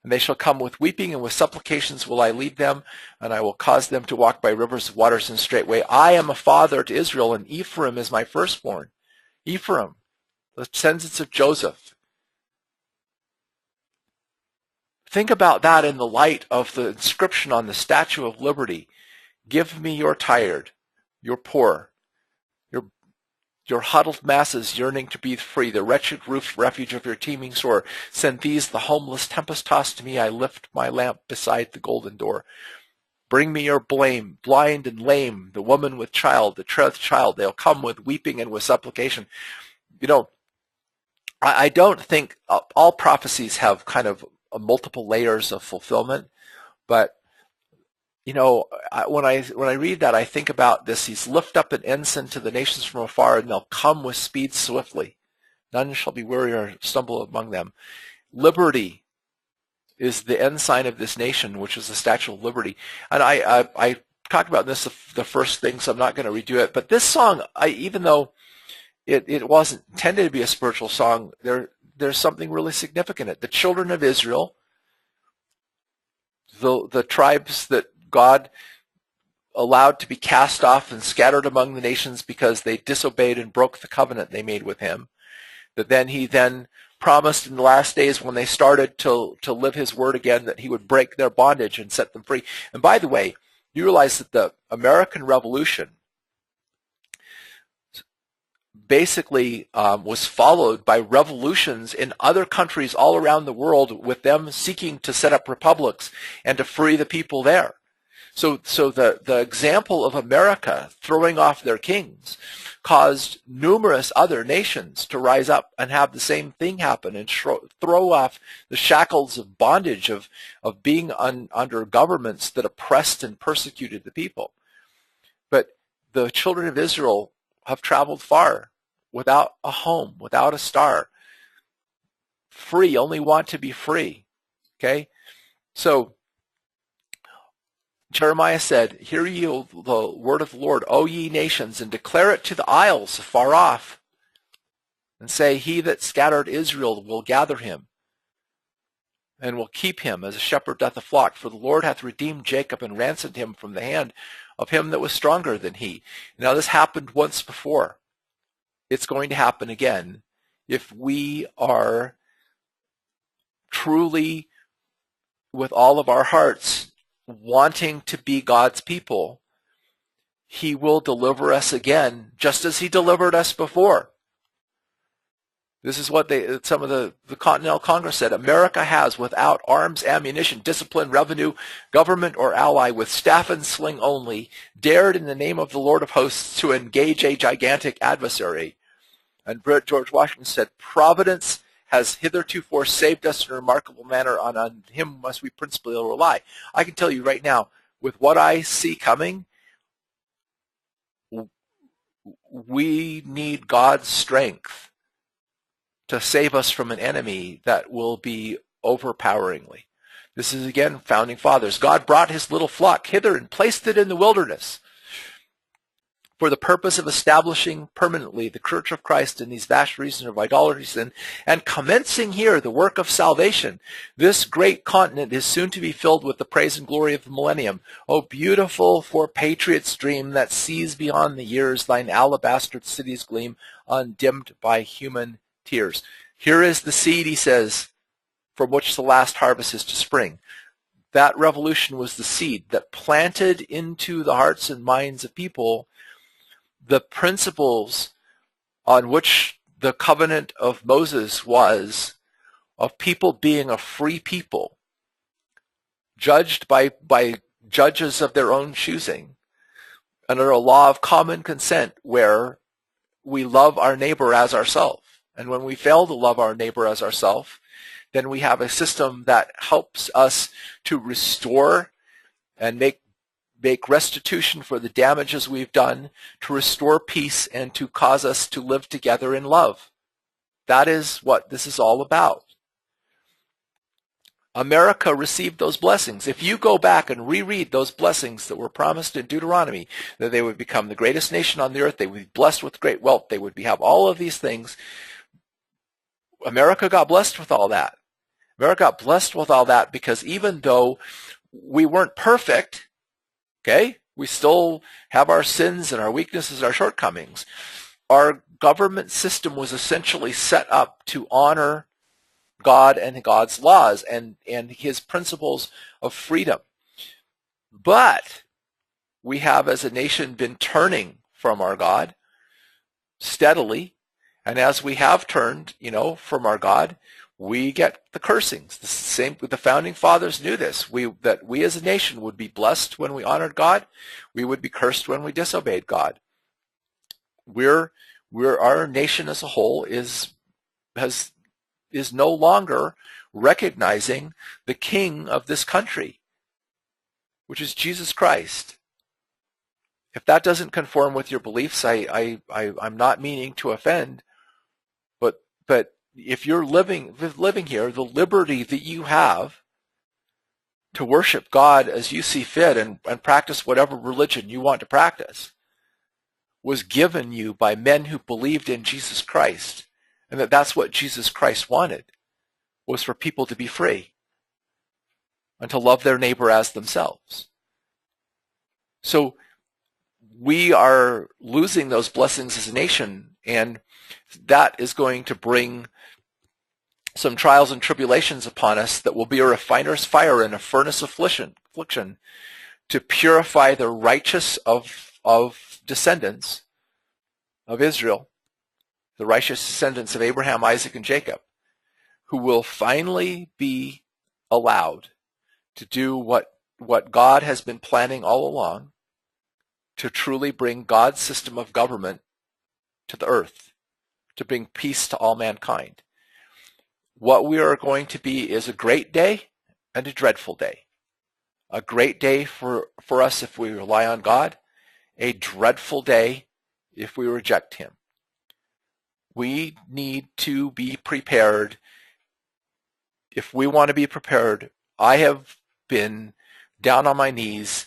And they shall come with weeping, and with supplications will I lead them, and I will cause them to walk by rivers of waters in a straight way. I am a father to Israel, and Ephraim is my firstborn. Ephraim, the descendants of Joseph. Think about that in the light of the inscription on the Statue of Liberty. Give me your tired, your poor, your huddled masses yearning to be free, the wretched roofed refuge of your teeming sore. Send these, the homeless, tempest-tossed to me. I lift my lamp beside the golden door. Bring me your blame, blind and lame, the woman with child, the betrothed child. They'll come with weeping and with supplication. You know, I don't think all prophecies have kind of multiple layers of fulfillment, but you know, when I read that, I think about this. He's lift up an ensign to the nations from afar, and they'll come with speed swiftly. None shall be weary or stumble among them. Liberty is the ensign of this nation, which is the Statue of Liberty. And I talked about this the first thing, so I'm not going to redo it. But this song, even though it wasn't intended to be a spiritual song, there's something really significant in it. The children of Israel, the tribes that God allowed to be cast off and scattered among the nations because they disobeyed and broke the covenant they made with him, that then he promised in the last days when they started to live his word again that he would break their bondage and set them free. And by the way, you realize that the American Revolution basically was followed by revolutions in other countries all around the world, with them seeking to set up republics and to free the people there. So the example of America throwing off their kings caused numerous other nations to rise up and have the same thing happen and throw off the shackles of bondage of being under governments that oppressed and persecuted the people. But the children of Israel have traveled far without a home, without a star, free, only want to be free. Okay? So Jeremiah said, Hear ye the word of the Lord, O ye nations, and declare it to the isles afar off, and say, He that scattered Israel will gather him, and will keep him as a shepherd doth a flock. For the Lord hath redeemed Jacob, and ransomed him from the hand of him that was stronger than he. Now this happened once before. it's going to happen again if we are truly, with all of our hearts, wanting to be God's people. He will deliver us again, just as he delivered us before. This is what some of the Continental Congress said. America has, without arms, ammunition, discipline, revenue, government, or ally, with staff and sling only, dared in the name of the Lord of hosts to engage a gigantic adversary. And George Washington said, Providence has hitherto saved us in a remarkable manner, and on him must we principally rely. I can tell you right now, with what I see coming, we need God's strength to save us from an enemy that will be overpoweringly. This is, again, founding fathers. God brought his little flock hither and placed it in the wilderness for the purpose of establishing permanently the Church of Christ in these vast regions of idolatry and commencing here the work of salvation. This great continent is soon to be filled with the praise and glory of the millennium. O beautiful for patriots' dream that sees beyond the years thine alabaster cities gleam, undimmed by human tears. Here is the seed, he says, from which the last harvest is to spring. That revolution was the seed that planted into the hearts and minds of people the principles on which the covenant of Moses was, of people being a free people, judged by judges of their own choosing, under a law of common consent where we love our neighbor as ourselves. And when we fail to love our neighbor as ourselves, then we have a system that helps us to restore and make restitution for the damages we've done, to restore peace, and to cause us to live together in love. That is what this is all about. America received those blessings. If you go back and reread those blessings that were promised in Deuteronomy, that they would become the greatest nation on the earth, they would be blessed with great wealth, they would have all of these things. America got blessed with all that. America got blessed with all that because even though we weren't perfect, okay, we still have our sins and our weaknesses, our shortcomings. Our government system was essentially set up to honor God and God's laws and his principles of freedom. But we have, as a nation, been turning from our God steadily. And as we have turned, from our God, we get the cursings. The same with the founding fathers knew this. That we as a nation would be blessed when we honored God. We would be cursed when we disobeyed God. Our nation as a whole is no longer recognizing the King of this country, which is Jesus Christ. If that doesn't conform with your beliefs, I'm not meaning to offend, but if you're living here, the liberty that you have to worship God as you see fit and practice whatever religion you want to practice was given you by men who believed in Jesus Christ, and that's what Jesus Christ wanted, was for people to be free and to love their neighbor as themselves. So we are losing those blessings as a nation, and that is going to bring some trials and tribulations upon us that will be a refiner's fire and a furnace affliction to purify the righteous of descendants of Israel, the righteous descendants of Abraham, Isaac, and Jacob, who will finally be allowed to do what God has been planning all along, to truly bring God's system of government to the earth, to bring peace to all mankind. What we are going to be is a great day and a dreadful day. A great day for us if we rely on God, a dreadful day if we reject him. We need to be prepared. If we want to be prepared, I have been down on my knees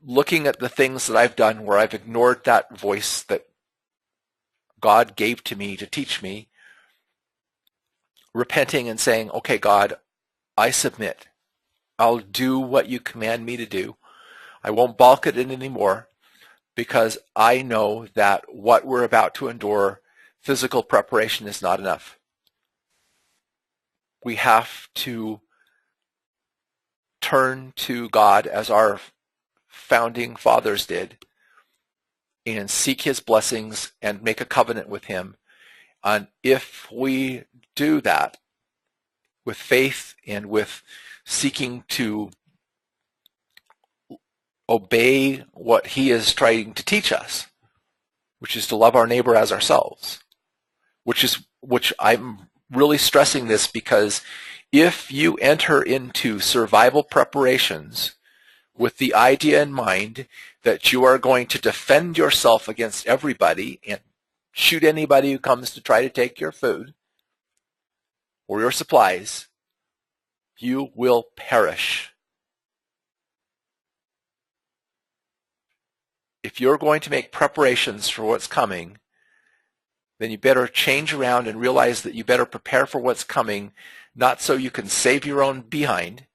looking at the things that I've done where I've ignored that voice that God gave to me to teach me, repenting and saying, okay, God, I submit. I'll do what you command me to do. I won't balk at it anymore. because I know that what we're about to endure, physical preparation, is not enough. We have to turn to God as our founding fathers did and seek his blessings and make a covenant with him. And if we do that with faith and with seeking to obey what he is trying to teach us, which is to love our neighbor as ourselves, which I'm really stressing this because if you enter into survival preparations with the idea in mind that you are going to defend yourself against everybody and shoot anybody who comes to try to take your food or your supplies, you will perish. If you're going to make preparations for what's coming, then you better change around and realize that you better prepare for what's coming, not so you can save your own behind,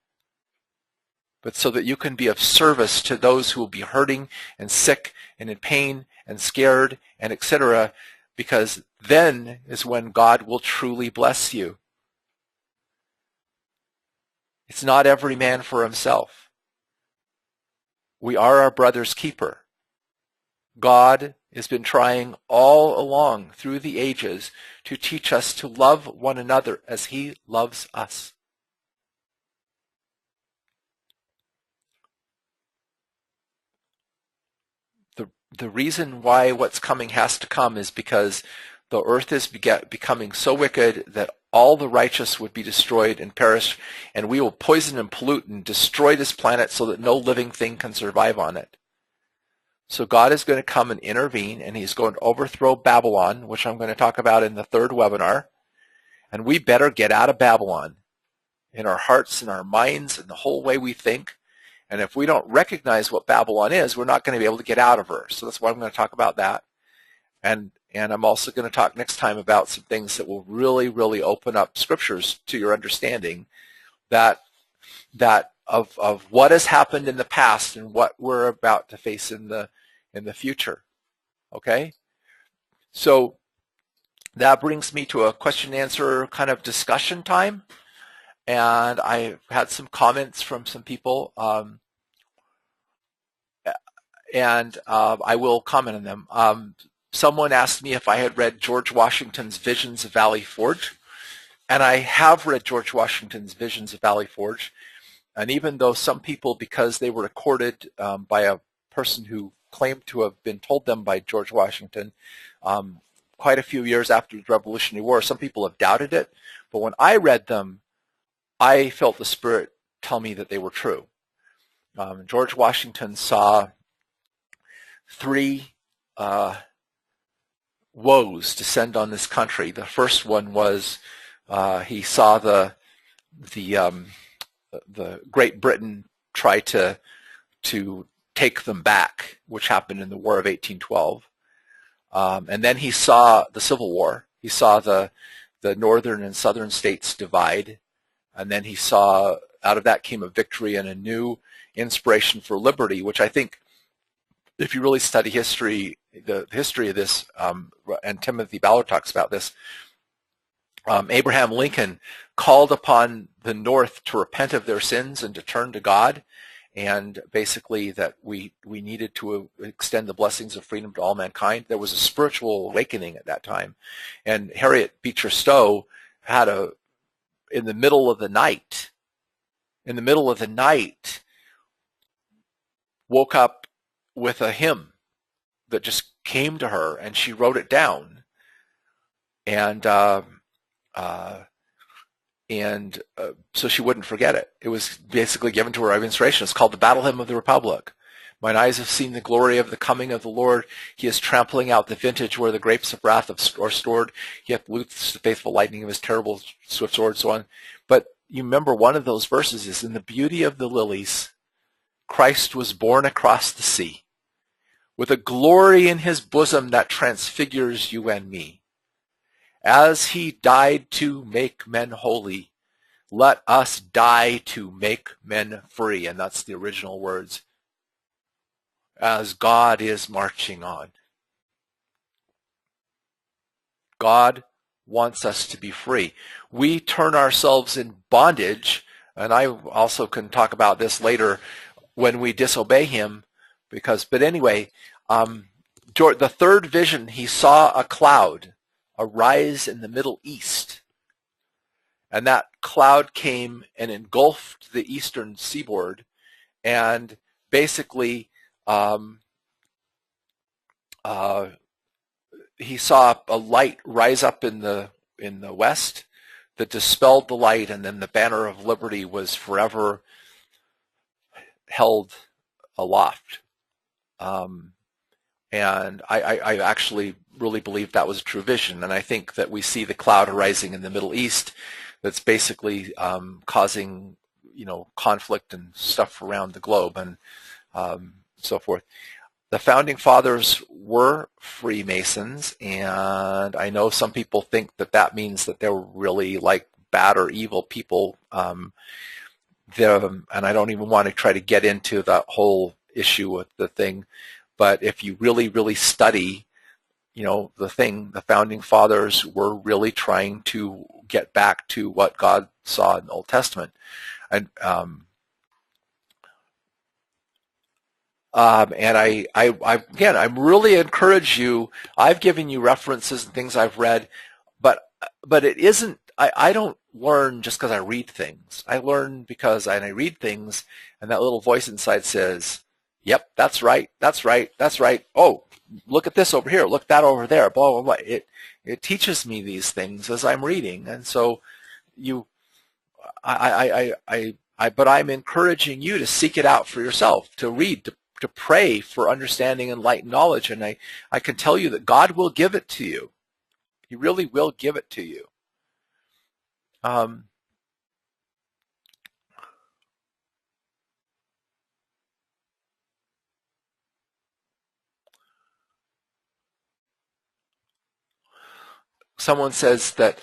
but so that you can be of service to those who will be hurting and sick and in pain and scared and etc., because then is when God will truly bless you. It's not every man for himself. We are our brother's keeper. God has been trying all along through the ages to teach us to love one another as he loves us. The reason why what's coming has to come is because the earth is becoming so wicked that all the righteous would be destroyed and perish, and we will poison and pollute and destroy this planet so that no living thing can survive on it. So God is going to come and intervene, and he's going to overthrow Babylon, which I'm going to talk about in the third webinar. And we better get out of Babylon in our hearts and our minds and the whole way we think. And if we don't recognize what Babylon is, we're not going to be able to get out of her. So that's why I'm going to talk about that. And I'm also going to talk next time about some things that will really, really open up scriptures to your understanding that of what has happened in the past and what we're about to face in the future. Okay? So that brings me to a question and answer kind of discussion time. And I had some comments from some people, and I will comment on them. Someone asked me if I had read George Washington's Visions of Valley Forge, and I have read George Washington's Visions of Valley Forge. And even though some people, because they were recorded by a person who claimed to have been told them by George Washington quite a few years after the Revolutionary War, some people have doubted it. But when I read them, I felt the Spirit tell me that they were true. George Washington saw three woes descend on this country. The first one was he saw the Great Britain try to take them back, which happened in the War of 1812. And then he saw the Civil War. He saw the northern and southern states divide. And then he saw out of that came a victory and a new inspiration for liberty, which I think if you really study history, the history of this, and Timothy Ballard talks about this, Abraham Lincoln called upon the North to repent of their sins and to turn to God, and basically that we needed to extend the blessings of freedom to all mankind. There was a spiritual awakening at that time. And Harriet Beecher Stowe had in the middle of the night, woke up with a hymn that just came to her, and she wrote it down. And so she wouldn't forget it. It was basically given to her of inspiration. It's called the Battle Hymn of the Republic. Mine eyes have seen the glory of the coming of the Lord. He is trampling out the vintage where the grapes of wrath are stored. He hath loosed the faithful lightning of his terrible swift sword, so on. But you remember one of those verses is, in the beauty of the lilies, Christ was born across the sea, with a glory in his bosom that transfigures you and me. As he died to make men holy, let us die to make men free. And that's the original words. as God is marching on. God wants us to be free. We turn ourselves in bondage, and I also can talk about this later, when we disobey him, but anyway, the third vision, he saw a cloud arise in the Middle East, and that cloud came and engulfed the eastern seaboard, and basically he saw a light rise up in the west that dispelled the light, and then the banner of liberty was forever held aloft. And I actually really believe that was a true vision, and I think that we see the cloud arising in the Middle East that's basically causing conflict and stuff around the globe, and so forth. The founding fathers were Freemasons, and I know some people think that means that they're really like bad or evil people. And I don't even want to try to get into that whole issue with the thing, but if you really, really study, the founding fathers were really trying to get back to what God saw in the Old Testament. And I really encourage you. I've given you references and things I've read, but it isn't. I don't learn just because I read things. I learn because I read things, and that little voice inside says, "Yep, that's right. That's right. That's right. Oh, look at this over here. Look that over there." Blah blah blah. It teaches me these things as I'm reading, and so but I'm encouraging you to seek it out for yourself, to read, to pray for understanding and light and knowledge, and I can tell you that God will give it to you. He really will give it to you. Someone says that,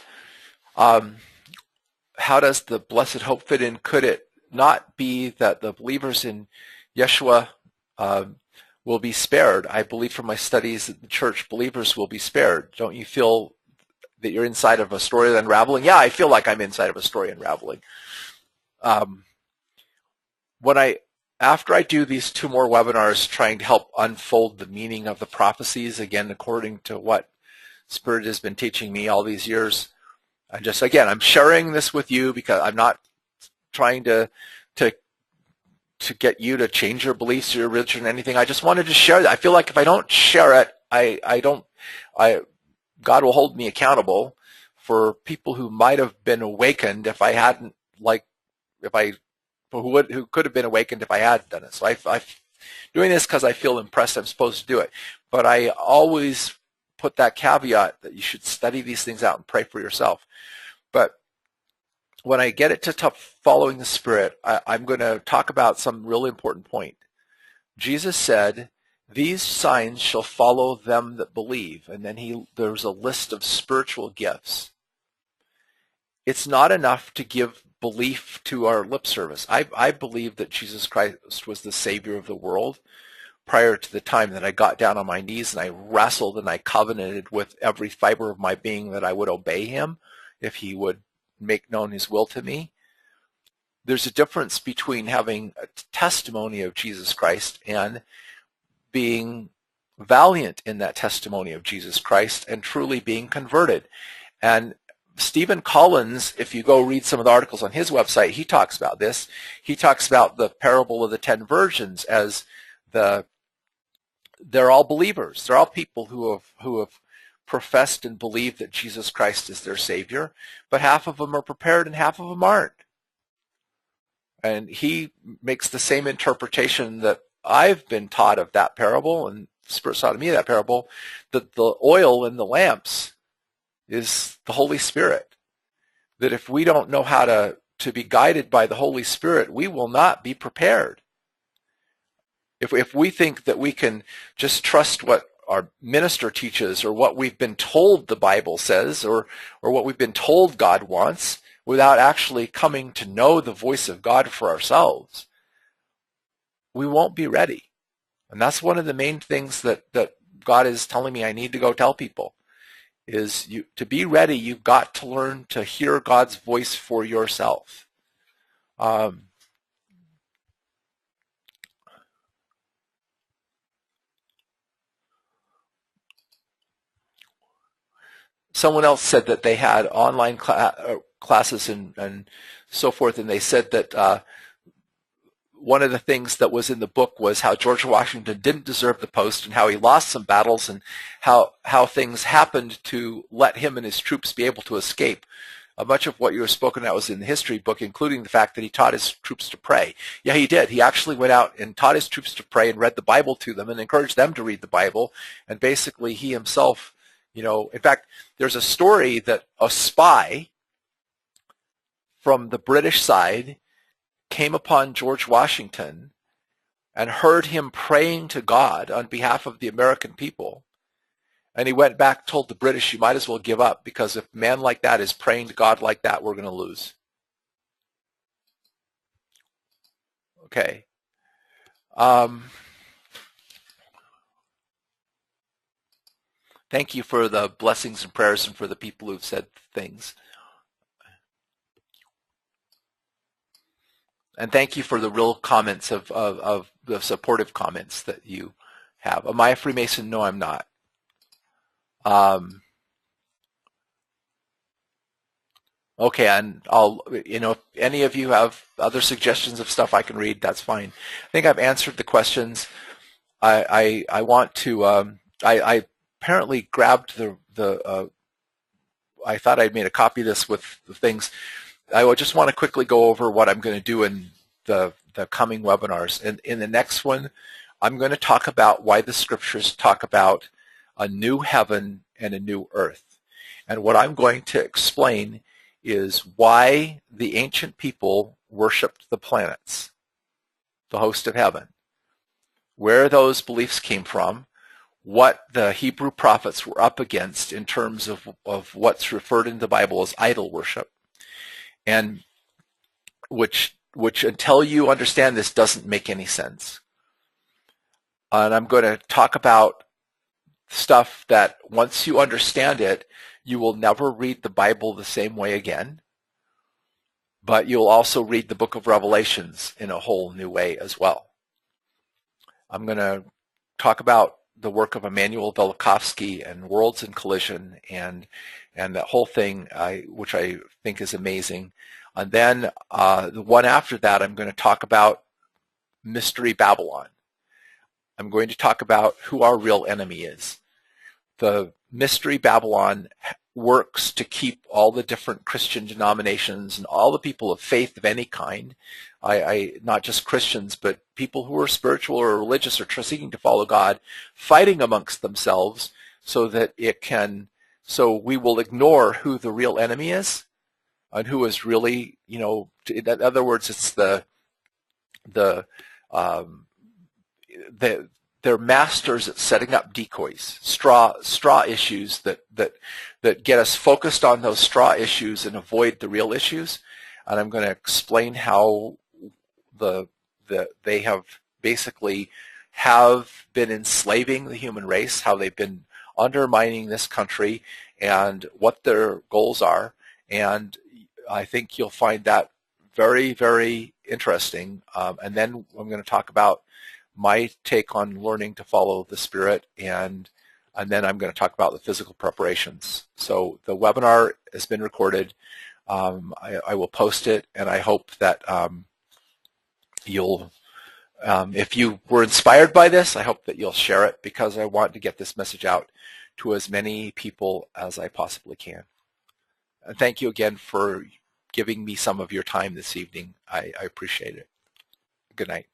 how does the blessed hope fit in? Could it not be that the believers in Yeshua will be spared? I believe from my studies that the church believers will be spared. Don't you feel that you're inside of a story unraveling? Yeah, I feel like I'm inside of a story unraveling. After I do these 2 more webinars trying to help unfold the meaning of the prophecies, again, according to what Spirit has been teaching me all these years, I'm sharing this with you because I'm not trying to get you to change your beliefs or your religion or anything. I just wanted to share that. I feel like if I don't share it, God will hold me accountable for people who might have been awakened if I hadn't, who could have been awakened if I hadn't done it. So I'm doing this because I feel impressed I'm supposed to do it. But I always put that caveat that you should study these things out and pray for yourself. But when I get it to following the Spirit, I'm going to talk about some really important point. Jesus said, "These signs shall follow them that believe," and then there's a list of spiritual gifts. It's not enough to give belief to our lip service. I believe that Jesus Christ was the Savior of the world prior to the time that I got down on my knees and I wrestled and I covenanted with every fiber of my being that I would obey him if he would make known his will to me. There's a difference between having a testimony of Jesus Christ and being valiant in that testimony of Jesus Christ and truly being converted. And Stephen Collins, if you go read some of the articles on his website, he talks about this. He talks about the parable of the 10 virgins as they're all believers. They're all people who have professed and believed that Jesus Christ is their Savior, but half of them are prepared and half of them aren't. And he makes the same interpretation that I've been taught of that parable, and the Spirit taught me that parable, that the oil in the lamps is the Holy Spirit. That if we don't know how to be guided by the Holy Spirit, we will not be prepared. If we think that we can just trust what our minister teaches or what we've been told the Bible says or what we've been told God wants without actually coming to know the voice of God for ourselves, we won't be ready. And that's one of the main things that God is telling me I need to go tell people is to be ready, you've got to learn to hear God's voice for yourself. Someone else said that they had online classes and so forth, and they said that one of the things that was in the book was how George Washington didn't deserve the post and how he lost some battles and how things happened to let him and his troops be able to escape. Much of what you were spoken about was in the history book, including the fact that he taught his troops to pray. Yeah, he did. He actually went out and taught his troops to pray and read the Bible to them and encouraged them to read the Bible. And basically he himself, in fact, there's a story that a spy from the British side came upon George Washington and heard him praying to God on behalf of the American people. And he went back, told the British, you might as well give up, because if a man like that is praying to God like that, we're going to lose. Okay. Thank you for the blessings and prayers and for the people who've said things. And thank you for the real comments of the supportive comments that you have. Am I a Freemason? No, I'm not. Okay, and if any of you have other suggestions of stuff I can read, that's fine. I think I've answered the questions. I want to, I apparently grabbed I thought I'd made a copy of this with the things. I would just want to quickly go over what I'm going to do in the coming webinars. And in the next one, I'm going to talk about why the scriptures talk about a new heaven and a new earth. And what I'm going to explain is why the ancient people worshipped the planets, the host of heaven, where those beliefs came from, what the Hebrew prophets were up against in terms of what's referred in the Bible as idol worship, and which until you understand this doesn't make any sense. And I'm going to talk about stuff that once you understand it, you will never read the Bible the same way again, but you'll also read the book of Revelations in a whole new way as well. I'm going to talk about the work of Immanuel Velikovsky and Worlds in Collision and that whole thing, which I think is amazing. And then the one after that, I'm going to talk about Mystery Babylon. I'm going to talk about who our real enemy is. The Mystery Babylon works to keep all the different Christian denominations and all the people of faith of any kind, not just Christians, but people who are spiritual or religious or seeking to follow God, fighting amongst themselves so that so we will ignore who the real enemy is and who is really, in other words, it's they're masters at setting up decoys, straw issues that get us focused on those straw issues and avoid the real issues. And I'm going to explain how they have basically been enslaving the human race, how they've been undermining this country, and what their goals are. And I think you'll find that very, very interesting. And then I'm going to talk about my take on learning to follow the Spirit, and then I'm going to talk about the physical preparations. So the webinar has been recorded. I will post it, and I hope that you'll, if you were inspired by this, I hope that you'll share it, because I want to get this message out to as many people as I possibly can. And thank you again for giving me some of your time this evening. I appreciate it. Good night.